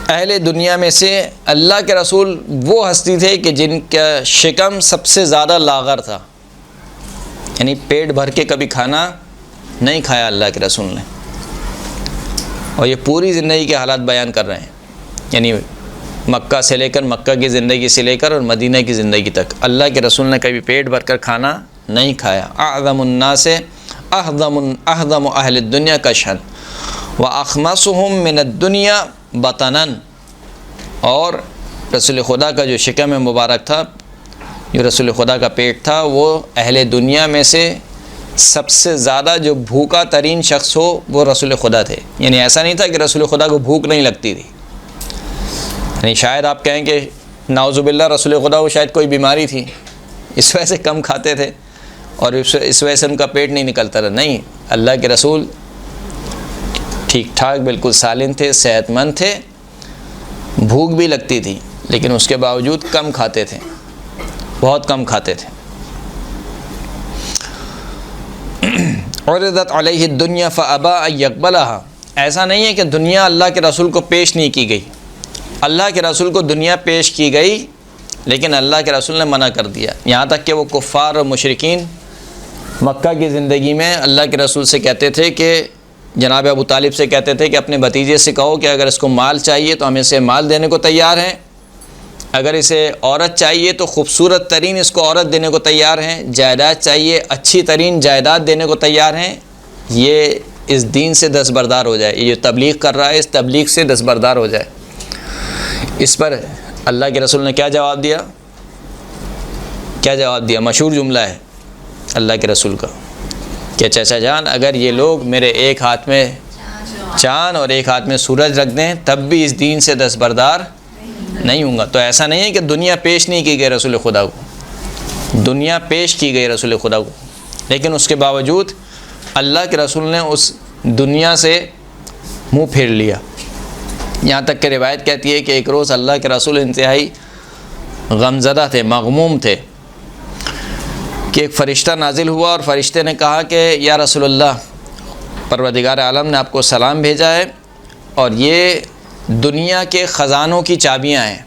اہل دنیا میں سے اللہ کے رسول وہ ہستی تھے کہ جن کا شکم سب سے زیادہ لاغر تھا، یعنی پیٹ بھر کے کبھی کھانا نہیں کھایا اللہ کے رسول نے، اور یہ پوری زندگی کے حالات بیان کر رہے ہیں، یعنی مکہ سے لے کر، مکہ کی زندگی سے لے کر اور مدینہ کی زندگی تک اللہ کے رسول نے کبھی پیٹ بھر کر کھانا نہیں کھایا۔ اعظم الناس احدم اہل الدنیا کشحن واخمصهم من الدنیا بطناً، اور رسول خدا کا جو شکم مبارک تھا، جو رسول خدا کا پیٹ تھا، وہ اہل دنیا میں سے سب سے زیادہ جو بھوکا ترین شخص ہو وہ رسول خدا تھے۔ یعنی ایسا نہیں تھا کہ رسول خدا کو بھوک نہیں لگتی تھی، یعنی شاید آپ کہیں کہ نعوذ باللہ رسول خدا کو شاید کوئی بیماری تھی اس وجہ سے کم کھاتے تھے اور اس وجہ سے ان کا پیٹ نہیں نکلتا تھا، نہیں، اللہ کے رسول ٹھیک ٹھاک بالکل سالم تھے، صحت مند تھے، بھوک بھی لگتی تھی لیکن اس کے باوجود کم کھاتے تھے، بہت کم کھاتے تھے۔ عرضت علیہ الدنیا فابى ان يقبلها، ایسا نہیں ہے کہ دنیا اللہ کے رسول کو پیش نہیں کی گئی، اللہ کے رسول کو دنیا پیش کی گئی لیکن اللہ کے رسول نے منع کر دیا، یہاں تک کہ وہ کفار اور مشرکین مکہ کی زندگی میں اللہ کے رسول سے کہتے تھے کہ جناب ابو طالب سے کہتے تھے کہ اپنے بھتیجے سے کہو کہ اگر اس کو مال چاہیے تو ہم اسے مال دینے کو تیار ہیں، اگر اسے عورت چاہیے تو خوبصورت ترین اس کو عورت دینے کو تیار ہیں، جائیداد چاہیے اچھی ترین جائیداد دینے کو تیار ہیں، یہ اس دین سے دستبردار ہو جائے، یہ جو تبلیغ کر رہا ہے اس تبلیغ سے دستبردار ہو جائے۔ اس پر اللہ کے رسول نے کیا جواب دیا؟ کیا جواب دیا؟ مشہور جملہ ہے اللہ کے رسول کا کہ چچا جان اگر یہ لوگ میرے ایک ہاتھ میں چاند اور ایک ہاتھ میں سورج رکھ دیں تب بھی اس دین سے دستبردار نہیں ہوں گا۔ تو ایسا نہیں ہے کہ دنیا پیش نہیں کی گئی رسول خدا کو، دنیا پیش کی گئی رسول خدا کو، لیکن اس کے باوجود اللہ کے رسول نے اس دنیا سے منہ پھیر لیا۔ یہاں تک کہ روایت کہتی ہے کہ ایک روز اللہ کے رسول انتہائی غمزدہ تھے، مغموم تھے، کہ ایک فرشتہ نازل ہوا اور فرشتے نے کہا کہ یا رسول اللہ، پروردگار عالم نے آپ کو سلام بھیجا ہے اور یہ دنیا کے خزانوں کی چابیاں ہیں،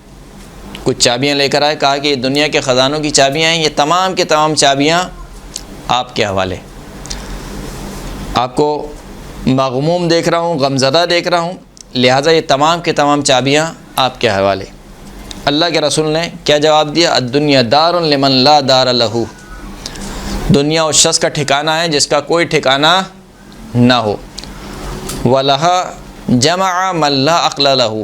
کچھ چابیاں لے کر آئے، کہا کہ یہ دنیا کے خزانوں کی چابیاں ہیں، یہ تمام کے تمام چابیاں آپ کے حوالے، آپ کو مغموم دیکھ رہا ہوں، غمزدہ دیکھ رہا ہوں، لہٰذا یہ تمام کے تمام چابیاں آپ کے حوالے۔ اللہ کے رسول نے کیا جواب دیا؟ الدنیا دار لمن لا دار لہ، دنیا اس شخص کا ٹھکانہ ہے جس کا کوئی ٹھکانہ نہ ہو۔ وَلَهَا جَمَعَ مَن لَا عَقْلَ لَهُ،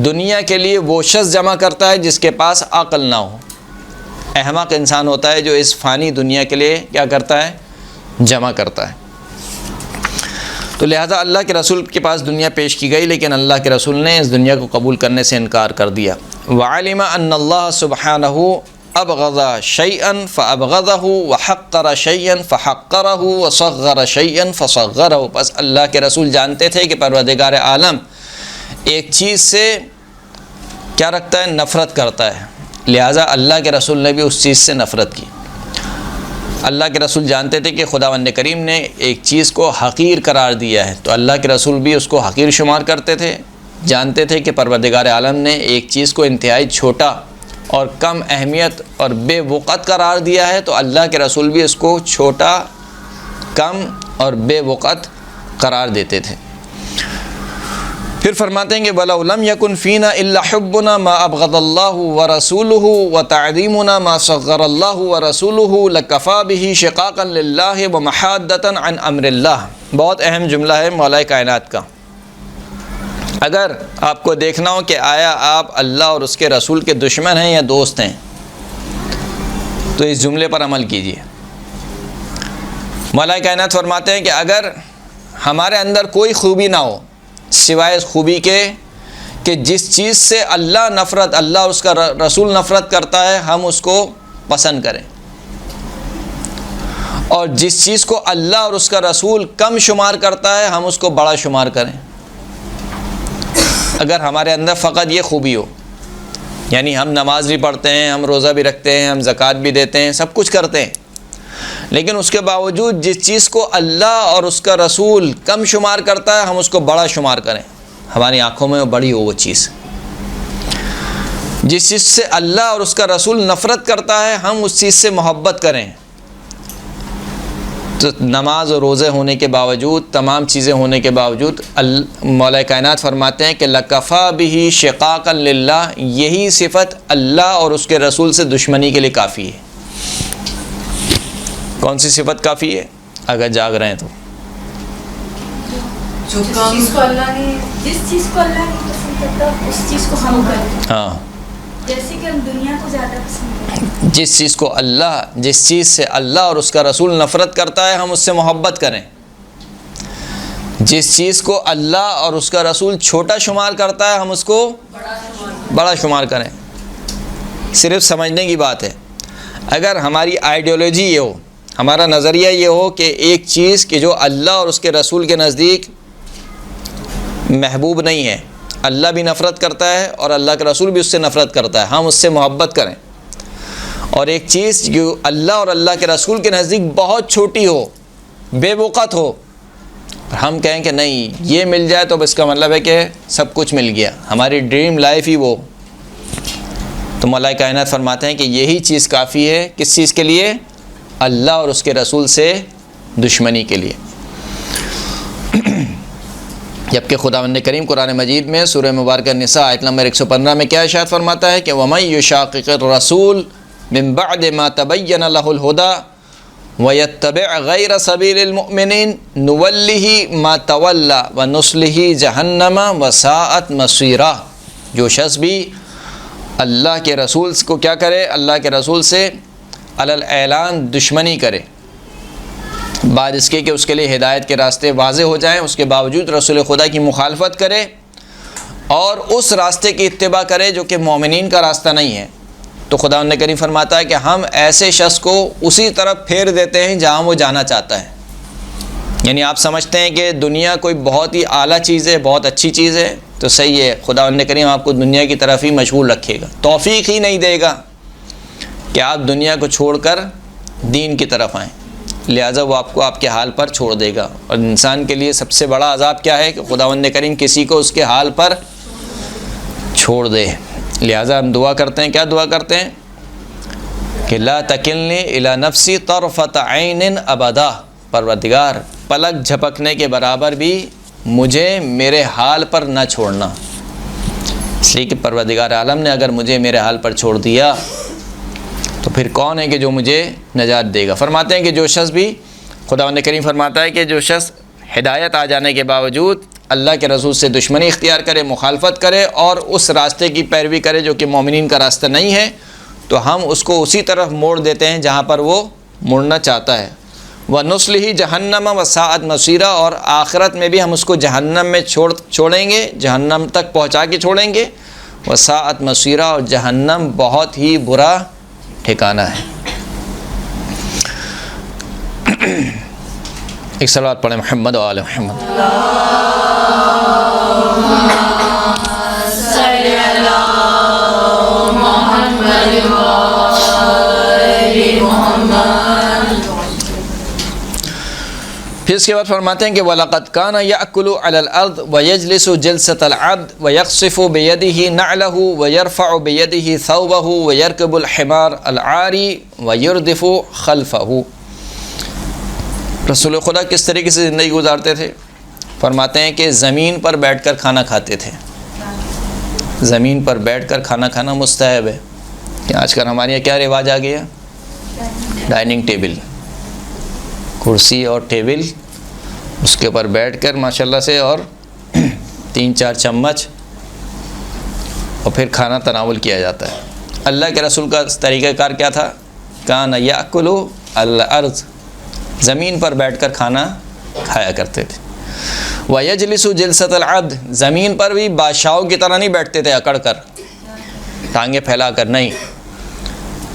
دنیا کے لیے وہ شخص جمع کرتا ہے جس کے پاس عقل نہ ہو۔ احمق انسان ہوتا ہے جو اس فانی دنیا کے لیے کیا کرتا ہے؟ جمع کرتا ہے۔ تو لہذا اللہ کے رسول کے پاس دنیا پیش کی گئی، لیکن اللہ کے رسول نے اس دنیا کو قبول کرنے سے انکار کر دیا۔ وَعَلِمَ أَنَّ اللَّهَ سُبْحَانَهُ أَبْغَضَ شَيْئًا فَأَبْغَضَهُ وَحَقَّرَ شَيْئًا فَحَقَّرَهُ وَصَغَّرَ شَيْئًا فَصَغَّرَهُ، بس اللہ کے رسول جانتے تھے کہ پروردگار عالم ایک چیز سے کیا رکھتا ہے؟ نفرت کرتا ہے، لہٰذا اللہ کے رسول نے بھی اس چیز سے نفرت کی۔ اللہ کے رسول جانتے تھے کہ خداوند کریم نے ایک چیز کو حقیر قرار دیا ہے، تو اللہ کے رسول بھی اس کو حقیر شمار کرتے تھے۔ جانتے تھے کہ پروردگار عالم نے ایک چیز کو انتہائی چھوٹا اور کم اہمیت اور بے وقت قرار دیا ہے، تو اللہ کے رسول بھی اس کو چھوٹا، کم اور بے وقت قرار دیتے تھے۔ پھر فرماتے ہیں کہ وَلَوْ لَمْ يَكُنْ فِينَا إِلَّا حُبُّنَا مَا أَبْغَضَ اللَّهُ وَرَسُولُهُ وَتَعْظِيمُنَا مَا صَغَّرَ اللَّهُ وَرَسُولُهُ لَكَفَى بِهِ شِقَاقًا لِلَّهِ وَمَحَادَّةً عَنْ أَمْرِ اللَّهِ۔ بہت اہم جملہ ہے مولا کائنات کا۔ اگر آپ کو دیکھنا ہو کہ آیا آپ اللہ اور اس کے رسول کے دشمن ہیں یا دوست ہیں، تو اس جملے پر عمل کیجیے۔ مولا کائنات فرماتے ہیں کہ اگر ہمارے اندر کوئی خوبی نہ ہو سوائے اس خوبی کے کہ جس چیز سے اللہ اور اس کا رسول نفرت کرتا ہے ہم اس کو پسند کریں، اور جس چیز کو اللہ اور اس کا رسول کم شمار کرتا ہے ہم اس کو بڑا شمار کریں۔ اگر ہمارے اندر فقط یہ خوبی ہو، یعنی ہم نماز بھی پڑھتے ہیں، ہم روزہ بھی رکھتے ہیں، ہم زکوٰۃ بھی دیتے ہیں، سب کچھ کرتے ہیں، لیکن اس کے باوجود جس چیز کو اللہ اور اس کا رسول کم شمار کرتا ہے ہم اس کو بڑا شمار کریں، ہماری آنکھوں میں بڑی ہو وہ چیز۔ جس چیز سے اللہ اور اس کا رسول نفرت کرتا ہے ہم اس چیز سے محبت کریں۔ تو نماز اور روزے ہونے کے باوجود، تمام چیزیں ہونے کے باوجود مولا کائنات فرماتے ہیں کہ لَكَفَى بِهِ شِقَاقًا لِلَّهِ، یہی صفت اللہ اور اس کے رسول سے دشمنی کے لیے کافی ہے۔ کون سی صفت کافی ہے؟ اگر جاگ رہے ہیں تو
جس چیز کو اللہ نے پسند کرتا اس چیز کو ہم کریں،
ہاں،
جیسے کہ ہم دنیا کو زیادہ پسند کریں۔
جس چیز سے اللہ اور اس کا رسول نفرت کرتا ہے ہم اس سے محبت کریں۔ جس چیز کو اللہ اور اس کا رسول چھوٹا شمار کرتا ہے ہم اس کو بڑا شمار کریں۔ صرف سمجھنے کی بات ہے۔ اگر ہماری آئیڈیالوجی یہ ہو، ہمارا نظریہ یہ ہو کہ ایک چیز کہ جو اللہ اور اس کے رسول کے نزدیک محبوب نہیں ہے، اللہ بھی نفرت کرتا ہے اور اللہ کے رسول بھی اس سے نفرت کرتا ہے، ہم اس سے محبت کریں، اور ایک چیز جو اللہ اور اللہ کے رسول کے نزدیک بہت چھوٹی ہو، بے وقت ہو، ہم کہیں کہ نہیں یہ مل جائے تو اس کا مطلب ہے کہ سب کچھ مل گیا، ہماری ڈریم لائف ہی وہ۔ تو مولا کائنات فرماتے ہیں کہ یہی چیز کافی ہے، کس چیز کے لیے؟ اللہ اور اس کے رسول سے دشمنی کے لیے۔ جبکہ خداوند کریم قرآن مجید میں سورہ مبارکہ نساء آیت نمبر 115 میں کیا ارشاد فرماتا ہے کہ وَمَن يُشَاقِقِ الرَّسُولَ مِن بَعْدِ مَا تَبَيَّنَ لَهُ الْهُدَى وَيَتَّبِعْ غَيْرَ سَبِيلِ الْمُؤْمِنِينَ نُوَلِّهِ مَا تَوَلَّى وَنُصْلِهِ جَهَنَّمَ وَسَاءَتْ مَصِيرًا، جو شخص بھی اللہ کے رسول کو کیا کرے، اللہ کے رسول سے علی الاعلان دشمنی کرے، بعد اس کے کہ اس کے لیے ہدایت کے راستے واضح ہو جائیں، اس کے باوجود رسول خدا کی مخالفت کرے اور اس راستے کی اتباع کرے جو کہ مومنین کا راستہ نہیں ہے، تو خداوند کریم فرماتا ہے کہ ہم ایسے شخص کو اسی طرف پھیر دیتے ہیں جہاں وہ جانا چاہتا ہے۔ یعنی آپ سمجھتے ہیں کہ دنیا کوئی بہت ہی اعلیٰ چیز ہے، بہت اچھی چیز ہے، تو صحیح ہے، خداوند کریم آپ کو دنیا کی طرف ہی مشغول رکھے گا، توفیق ہی نہیں دے گا کہ آپ دنیا کو چھوڑ کر دین کی طرف آئیں، لہٰذا وہ آپ کو آپ کے حال پر چھوڑ دے گا۔ اور انسان کے لیے سب سے بڑا عذاب کیا ہے کہ خداوند کریم کسی کو اس کے حال پر چھوڑ دے۔ لہٰذا ہم دعا کرتے ہیں، کیا دعا کرتے ہیں کہ لا تکلنی الی نفسی طرفۃ عین ابدا، پروردگار پلک جھپکنے کے برابر بھی مجھے میرے حال پر نہ چھوڑنا، اس لیے کہ پروردگار عالم نے اگر مجھے میرے حال پر چھوڑ دیا تو پھر کون ہے کہ جو مجھے نجات دے گا۔ فرماتے ہیں کہ جو شخص بھی، خداوند کریم فرماتا ہے کہ جو شخص ہدایت آ جانے کے باوجود اللہ کے رسول سے دشمنی اختیار کرے، مخالفت کرے اور اس راستے کی پیروی کرے جو کہ مومنین کا راستہ نہیں ہے، تو ہم اس کو اسی طرف موڑ دیتے ہیں جہاں پر وہ مڑنا چاہتا ہے۔ وَنُصْلِهِ جَهَنَّمَ وَسَاءَتْ مَصِيرًا، اور آخرت میں بھی ہم اس کو جہنم میں چھوڑیں گے، جہنم تک پہنچا کے چھوڑیں گے۔ وَسَاءَتْ مَصِيرًا، اور جہنم بہت ہی برا ٹھکانہ ہے۔ ایک صلوات پڑھیں محمد و آل محمد۔ پھر اس کے بعد فرماتے ہیں کہ وَلَقَدْ كَانَ يَأْكُلُ عَلَى الْأَرْضِ وَيَجْلِسُ جِلْسَةَ الْعَبْدِ وَيَقْصِفُ بِيَدِهِ نَعْلَهُ وَيَرْفَعُ بِيَدِهِ ثَوْبَهُ وَيَرْكَبُ الْحِمَارَ الْعَارِي وَيُرْدِفُ خَلْفَهُ۔ رسول خدا کس طریقے سے زندگی گزارتے تھے؟ فرماتے ہیں کہ زمین پر بیٹھ کر کھانا کھاتے تھے۔ زمین پر بیٹھ کر کھانا کھانا مستحب ہے، کہ آج کل ہمارے یہاں کیا رواج آ گیا؟ ڈائننگ ٹیبل، کرسی اور ٹیبل، اس کے اوپر بیٹھ کر ماشاءاللہ سے اور 3-4 چمچ اور پھر کھانا تناول کیا جاتا ہے۔ اللہ کے رسول کا طریقہ کار کیا تھا؟ کان یاکل علی الارض، زمین پر بیٹھ کر کھانا کھایا کرتے تھے۔ ویجلس جلسۃ العبد، زمین پر بھی بادشاہوں کی طرح نہیں بیٹھتے تھے اکڑ کر، ٹانگیں پھیلا کر، نہیں،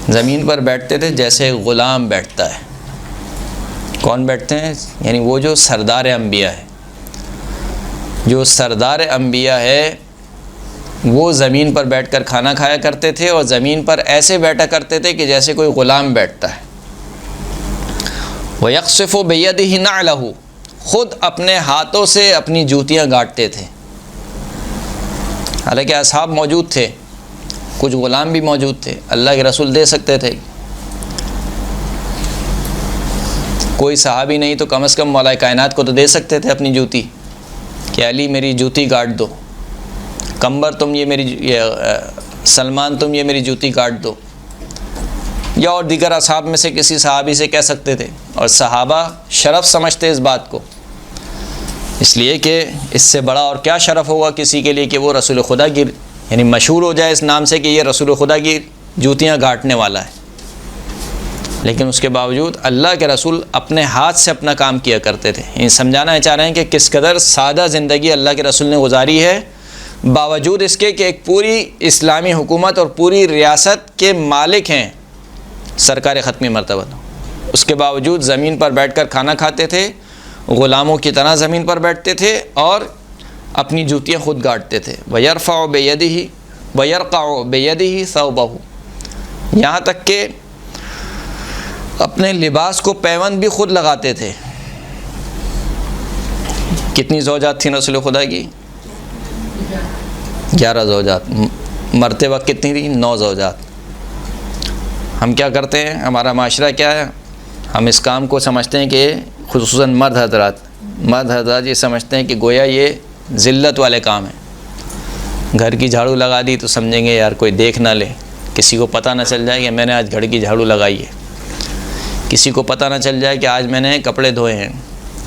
زمین پر بیٹھتے تھے جیسے غلام بیٹھتا ہے۔ کون بیٹھتے ہیں؟ یعنی وہ جو سردار انبیاء ہے، جو سردار انبیاء ہے وہ زمین پر بیٹھ کر کھانا کھایا کرتے تھے، اور زمین پر ایسے بیٹھا کرتے تھے کہ جیسے کوئی غلام بیٹھتا ہے۔ وَيَقْصِفُ بِيَدِهِ نَعْلَهُ، خود اپنے ہاتھوں سے اپنی جوتیاں گاٹتے تھے۔ حالانکہ اصحاب موجود تھے، کچھ غلام بھی موجود تھے، اللہ کے رسول دے سکتے تھے، کوئی صحابی نہیں تو کم از کم مولا کائنات کو تو دے سکتے تھے اپنی جوتی، کہ علی میری جوتی کاٹ دو، کمبر تم یہ میری، سلمان تم یہ میری جوتی کاٹ دو، یا اور دیگر اصحاب میں سے کسی صحابی سے کہہ سکتے تھے۔ اور صحابہ شرف سمجھتے اس بات کو، اس لیے کہ اس سے بڑا اور کیا شرف ہوگا کسی کے لیے کہ وہ رسول خدا کی، یعنی مشہور ہو جائے اس نام سے کہ یہ رسول خدا کی جوتیاں گاٹنے والا ہے۔ لیکن اس کے باوجود اللہ کے رسول اپنے ہاتھ سے اپنا کام کیا کرتے تھے۔ یہ سمجھانا چاہ رہے ہیں کہ کس قدر سادہ زندگی اللہ کے رسول نے گزاری ہے، باوجود اس کے کہ ایک پوری اسلامی حکومت اور پوری ریاست کے مالک ہیں سرکار ختمی مرتبہ، اس کے باوجود زمین پر بیٹھ کر کھانا کھاتے تھے، غلاموں کی طرح زمین پر بیٹھتے تھے اور اپنی جوتیاں خود گاٹتے تھے۔ وَيَرْفَعُ بِيَدِهِ وَيَرْقَعُ بِيَدِهِ ثَوْبَهُ، یہاں تک کہ اپنے لباس کو پیوند بھی خود لگاتے تھے۔ کتنی زوجات تھیں رسول خدا کی؟ 11 زوجات، مرتے وقت کتنی تھیں؟ 9 زوجات۔ ہم کیا کرتے ہیں، ہمارا معاشرہ کیا ہے، ہم اس کام کو سمجھتے ہیں کہ خصوصاً مرد حضرات یہ سمجھتے ہیں کہ گویا یہ ذلت والے کام ہیں۔ گھر کی جھاڑو لگا دی تو سمجھیں گے یار کوئی دیکھ نہ لے، کسی کو پتہ نہ چل جائے کہ میں نے آج گھر کی جھاڑو لگائی ہے، کسی کو پتہ نہ چل جائے کہ آج میں نے کپڑے دھوئے ہیں،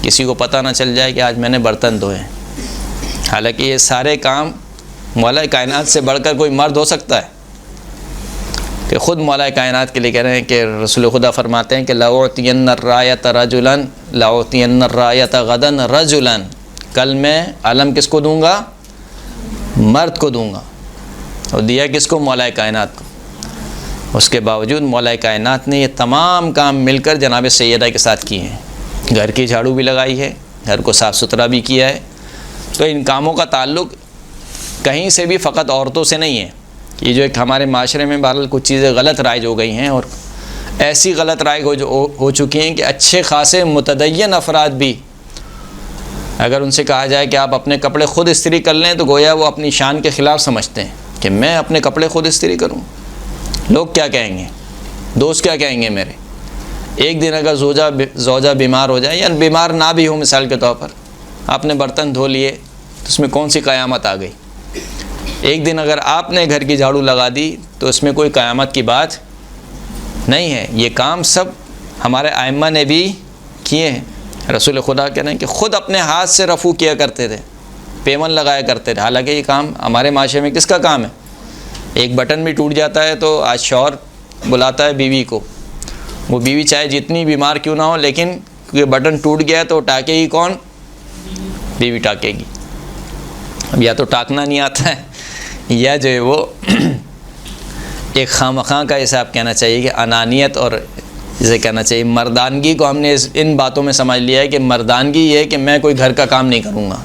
کسی کو پتہ نہ چل جائے کہ آج میں نے برتن دھوئے ہیں۔ حالانکہ یہ سارے کام مولا کائنات سے بڑھ کر کوئی مرد ہو سکتا ہے؟ کہ خود مولا کائنات کے لیے کہہ رہے ہیں کہ رسول خدا فرماتے ہیں کہ لَأُعْطِيَنَّ الرَّایَةَ رَجُلًا لَأُعْطِيَنَّ الرَّایَةَ غَدًا رَجُلًا، کل میں علم کس کو دوں گا؟ مرد کو دوں گا۔ اور دیا کس کو؟ مولا کائنات کو۔ اس کے باوجود مولا کائنات نے یہ تمام کام مل کر جناب سیدہ کے ساتھ کیے ہیں، گھر کی جھاڑو بھی لگائی ہے، گھر کو صاف ستھرا بھی کیا ہے۔ تو ان کاموں کا تعلق کہیں سے بھی فقط عورتوں سے نہیں ہے۔ یہ جو ایک ہمارے معاشرے میں بہرحال کچھ چیزیں غلط رائج ہو گئی ہیں، اور ایسی غلط رائج ہو چکی ہیں کہ اچھے خاصے متدین افراد بھی اگر ان سے کہا جائے کہ آپ اپنے کپڑے خود استری کر لیں تو گویا وہ اپنی شان کے خلاف سمجھتے ہیں کہ میں اپنے کپڑے خود استری کروں، لوگ کیا کہیں گے، دوست کیا کہیں گے میرے۔ ایک دن اگر زوجہ بیمار ہو جائے یا بیمار نہ بھی ہو، مثال کے طور پر آپ نے برتن دھو لیے تو اس میں کون سی قیامت آ گئی؟ ایک دن اگر آپ نے گھر کی جھاڑو لگا دی تو اس میں کوئی قیامت کی بات نہیں ہے۔ یہ کام سب ہمارے ائمہ نے بھی کیے ہیں۔ رسول خدا کہہ رہے ہیں کہ خود اپنے ہاتھ سے رفو کیا کرتے تھے، پیمن لگایا کرتے تھے۔ حالانکہ یہ کام ہمارے معاشرے میں کس کا کام ہے؟ ایک بٹن بھی ٹوٹ جاتا ہے تو آج شوہر بلاتا ہے بیوی کو، وہ بیوی چاہے جتنی بیمار کیوں نہ ہو، لیکن کیونکہ بٹن ٹوٹ گیا تو ٹاکے گی کون؟ بیوی ٹاکے گی۔ اب یا تو ٹاکنا نہیں آتا ہے یا جو ہے وہ ایک خواہ کا حساب کہنا چاہیے کہ انانیت، اور جسے کہنا چاہیے مردانگی کو ہم نے ان باتوں میں سمجھ لیا ہے کہ مردانگی یہ ہے کہ میں کوئی گھر کا کام نہیں کروں گا۔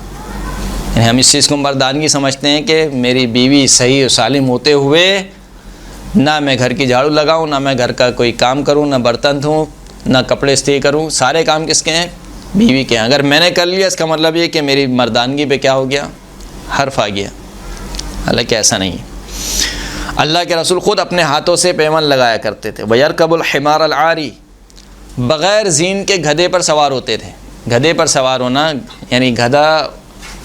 یعنی ہم اس چیز کو مردانگی سمجھتے ہیں کہ میری بیوی صحیح و سالم ہوتے ہوئے نہ میں گھر کی جھاڑو لگاؤں، نہ میں گھر کا کوئی کام کروں، نہ برتن دھوں، نہ کپڑے استری کروں، سارے کام کس کے ہیں؟ بیوی کے ہیں۔ اگر میں نے کر لیا اس کا مطلب یہ کہ میری مردانگی پہ کیا ہو گیا؟ حرف آ گیا۔ حالانکہ ایسا نہیں ہے۔ اللہ کے رسول خود اپنے ہاتھوں سے پیمن لگایا کرتے تھے۔ وَيَرْكَبُ الْحِمَارَ الْعَارِ، بغیر زین کے گدھے پر سوار ہوتے تھے۔ گدھے پر سوار ہونا یعنی گدھا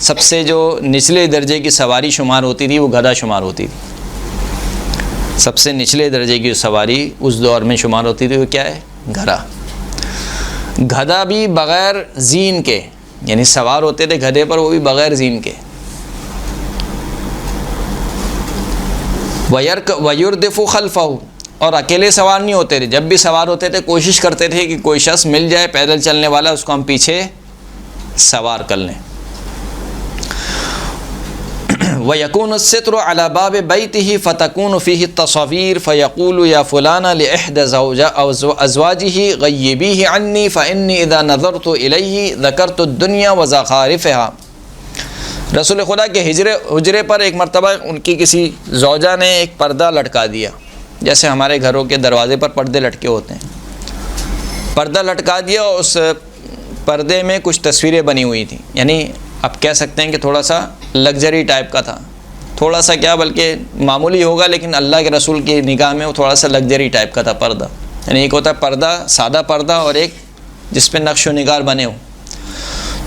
سب سے جو نچلے درجے کی سواری شمار ہوتی تھی وہ گدھا شمار ہوتی تھی۔ سب سے نچلے درجے کی سواری اس دور میں شمار ہوتی تھی وہ کیا ہے؟ گھڑا۔ گدھا بھی بغیر زین کے، یعنی سوار ہوتے تھے گدھے پر، وہ بھی بغیر زین کے۔ وَيُرْدِفُ خَلْفَهُ، اور اکیلے سوار نہیں ہوتے تھے، جب بھی سوار ہوتے تھے کوشش کرتے تھے کہ کوئی شخص مل جائے پیدل چلنے والا، اس کو ہم پیچھے سوار کر لیں۔ وَيَكُونُ السِّتْرُ عَلَى بَابِ بَيْتِهِ فَتَكُونُ فِيهِ التَّصَوِيرُ فَيَقُولُ يَا فُلَانَ لِإِحْدَى أَزْوَاجِهِ غَيِّبِيهِ عَنِّي فَإِنِّي إِذَا نَظَرْتُ إِلَيْهِ ذَكَرْتُ الدُّنْيَا وَزَخَارِفَهَا۔ رسول خدا کے حجرے پر ایک مرتبہ ان کی کسی زوجہ نے ایک پردہ لٹکا دیا، جیسے ہمارے گھروں کے دروازے پر پردے لٹکے ہوتے ہیں۔ پردہ لٹکا دیا اور اس پردے میں کچھ تصویریں بنی ہوئی تھیں، یعنی آپ کہہ سکتے ہیں کہ تھوڑا سا لگژری ٹائپ کا تھا، تھوڑا سا کیا بلکہ معمولی ہوگا، لیکن اللہ کے رسول کی نگاہ میں وہ تھوڑا سا لگژری ٹائپ کا تھا پردہ۔ یعنی ایک ہوتا ہے پردہ، سادہ پردہ، اور ایک جس پہ نقش و نگار بنے ہوں۔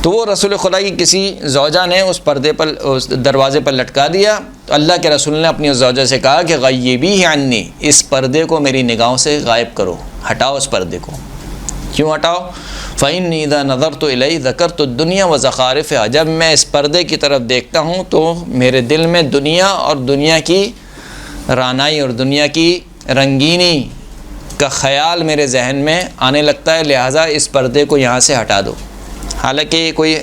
تو وہ رسول خدا کی کسی زوجہ نے اس پردے پر، اس دروازے پر لٹکا دیا، تو اللہ کے رسول نے اپنی اس زوجہ سے کہا کہ غیبی عنی، اس پردے کو میری نگاہوں سے غائب کرو، ہٹاؤ اس پردے کو۔ کیوں ہٹاؤ؟ فَإِنِّي إِذَا نَظَرْتُ إِلَيْهِ ذَكَرْتُ الدُّنْيَا وَزَخَارِفَهَا، جب میں اس پردے کی طرف دیکھتا ہوں تو میرے دل میں دنیا اور دنیا کی رانائی اور دنیا کی رنگینی کا خیال میرے ذہن میں آنے لگتا ہے، لہٰذا اس پردے کو یہاں سے ہٹا دو۔ حالانکہ یہ کوئی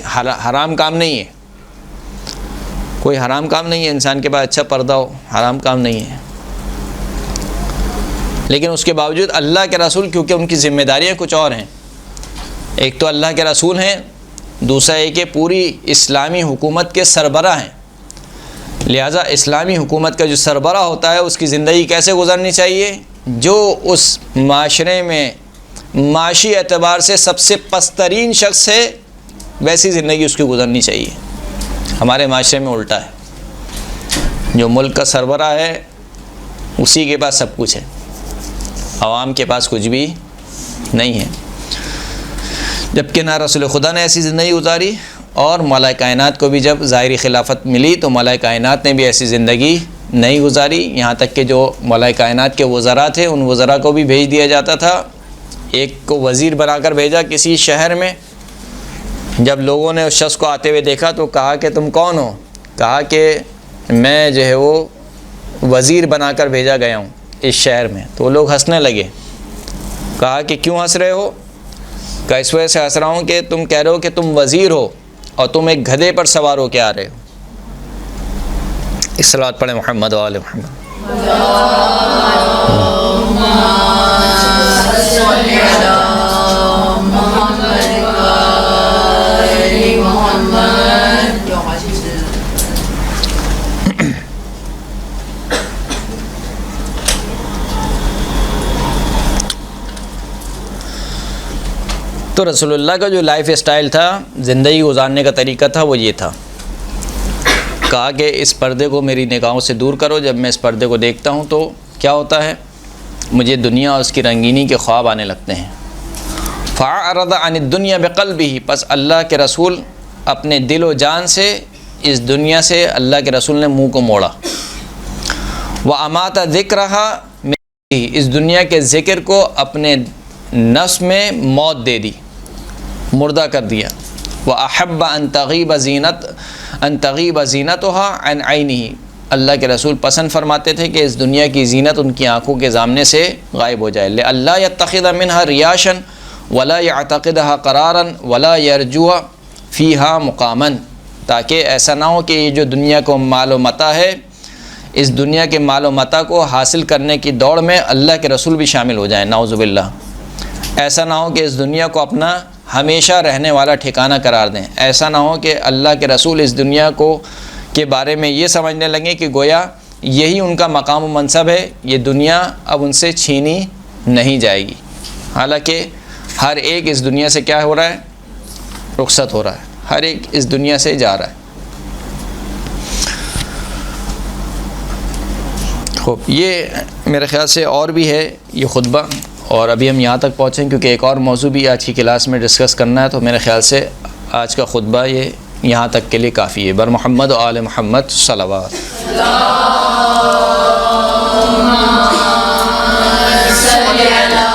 حرام کام نہیں ہے، کوئی حرام کام نہیں ہے، انسان کے پاس اچھا پردہ ہو، حرام کام نہیں ہے، لیکن اس کے باوجود اللہ کے رسول، کیونکہ ان کی ذمہ داریاں کچھ اور ہیں، ایک تو اللہ کے رسول ہیں، دوسرا یہ کہ پوری اسلامی حکومت کے سربراہ ہیں، لہٰذا اسلامی حکومت کا جو سربراہ ہوتا ہے اس کی زندگی کیسے گزرنی چاہیے؟ جو اس معاشرے میں معاشی اعتبار سے سب سے پسترین شخص ہے ویسی زندگی اس کی گزرنی چاہیے۔ ہمارے معاشرے میں الٹا ہے، جو ملک کا سربراہ ہے اسی کے پاس سب کچھ ہے، عوام کے پاس کچھ بھی نہیں ہے۔ جبکہ نہ رسول خدا نے ایسی زندگی گزاری، اور مولا کائنات کو بھی جب ظاہری خلافت ملی تو مولا کائنات نے بھی ایسی زندگی نہیں گزاری، یہاں تک کہ جو مولا کائنات کے وزراء تھے ان وزراء کو بھی بھیج دیا جاتا تھا۔ ایک کو وزیر بنا کر بھیجا کسی شہر میں، جب لوگوں نے اس شخص کو آتے ہوئے دیکھا تو کہا کہ تم کون ہو؟ کہا کہ میں جو ہے وہ وزیر بنا کر بھیجا گیا ہوں اس شہر میں۔ تو وہ لوگ ہنسنے لگے۔ کہا کہ کیوں ہنس رہے ہو؟ کہ اس وجہ سے ہنس رہا ہوں کہ تم کہہ رہے ہو کہ تم وزیر ہو اور تم ایک گدھے پر سوار ہو کے آ رہے ہو۔ صلوات پڑھیں محمد و آل محمد۔ تو رسول اللہ کا جو لائف اسٹائل تھا، زندگی گزارنے کا طریقہ تھا، وہ یہ تھا۔ کہا کہ اس پردے کو میری نگاہوں سے دور کرو، جب میں اس پردے کو دیکھتا ہوں تو کیا ہوتا ہے؟ مجھے دنیا اور اس کی رنگینی کے خواب آنے لگتے ہیں۔ فَأَعْرَضَ عَنِ الدُّنْيَا بِقَلْبِهِ، پس اللہ کے رسول اپنے دل و جان سے اس دنیا سے اللہ کے رسول نے منہ کو موڑا۔ وَأَمَاتَ ذِكْرَهَا مِنْ قَلْبِهِ، اس دنیا کے ذکر کو اپنے نفس میں موت دے دی، مردہ کر دیا۔ وَأَحَبَّ أَن تَغِيبَ زِينَتُهَا عَنْ عَيْنِهِ، اللہ کے رسول پسند فرماتے تھے کہ اس دنیا کی زینت ان کی آنکھوں کے سامنے سے غائب ہو جائے۔ لِأَلَّا يَتَّخِذَ مِنْهَا رِيَاشًا وَلَا يَعْتَقِدَهَا قَرَارًا وَلَا يَرْجُوَ فِيهَا مُقَامًا، تاکہ ایسا نہ ہو کہ یہ جو دنیا کو مال و متاع ہے، اس دنیا کے مال و متاع کو حاصل کرنے کی دوڑ میں اللہ کے رسول بھی شامل ہو جائیں، نعوذ باللہ۔ ایسا نہ ہو کہ اس دنیا کو اپنا ہمیشہ رہنے والا ٹھکانہ قرار دیں، ایسا نہ ہو کہ اللہ کے رسول اس دنیا کو کے بارے میں یہ سمجھنے لگیں کہ گویا یہی ان کا مقام و منصب ہے، یہ دنیا اب ان سے چھینی نہیں جائے گی، حالانکہ ہر ایک اس دنیا سے کیا ہو رہا ہے؟ رخصت ہو رہا ہے، ہر ایک اس دنیا سے جا رہا ہے۔ خوب، یہ میرے خیال سے اور بھی ہے یہ خطبہ، اور ابھی ہم یہاں تک پہنچیں کیونکہ ایک اور موضوع بھی آج کی کلاس میں ڈسکس کرنا ہے، تو میرے خیال سے آج کا خطبہ یہ یہاں تک کے لیے کافی ہے۔ بر محمد و آل محمد صلوات۔
اللہم صلی علی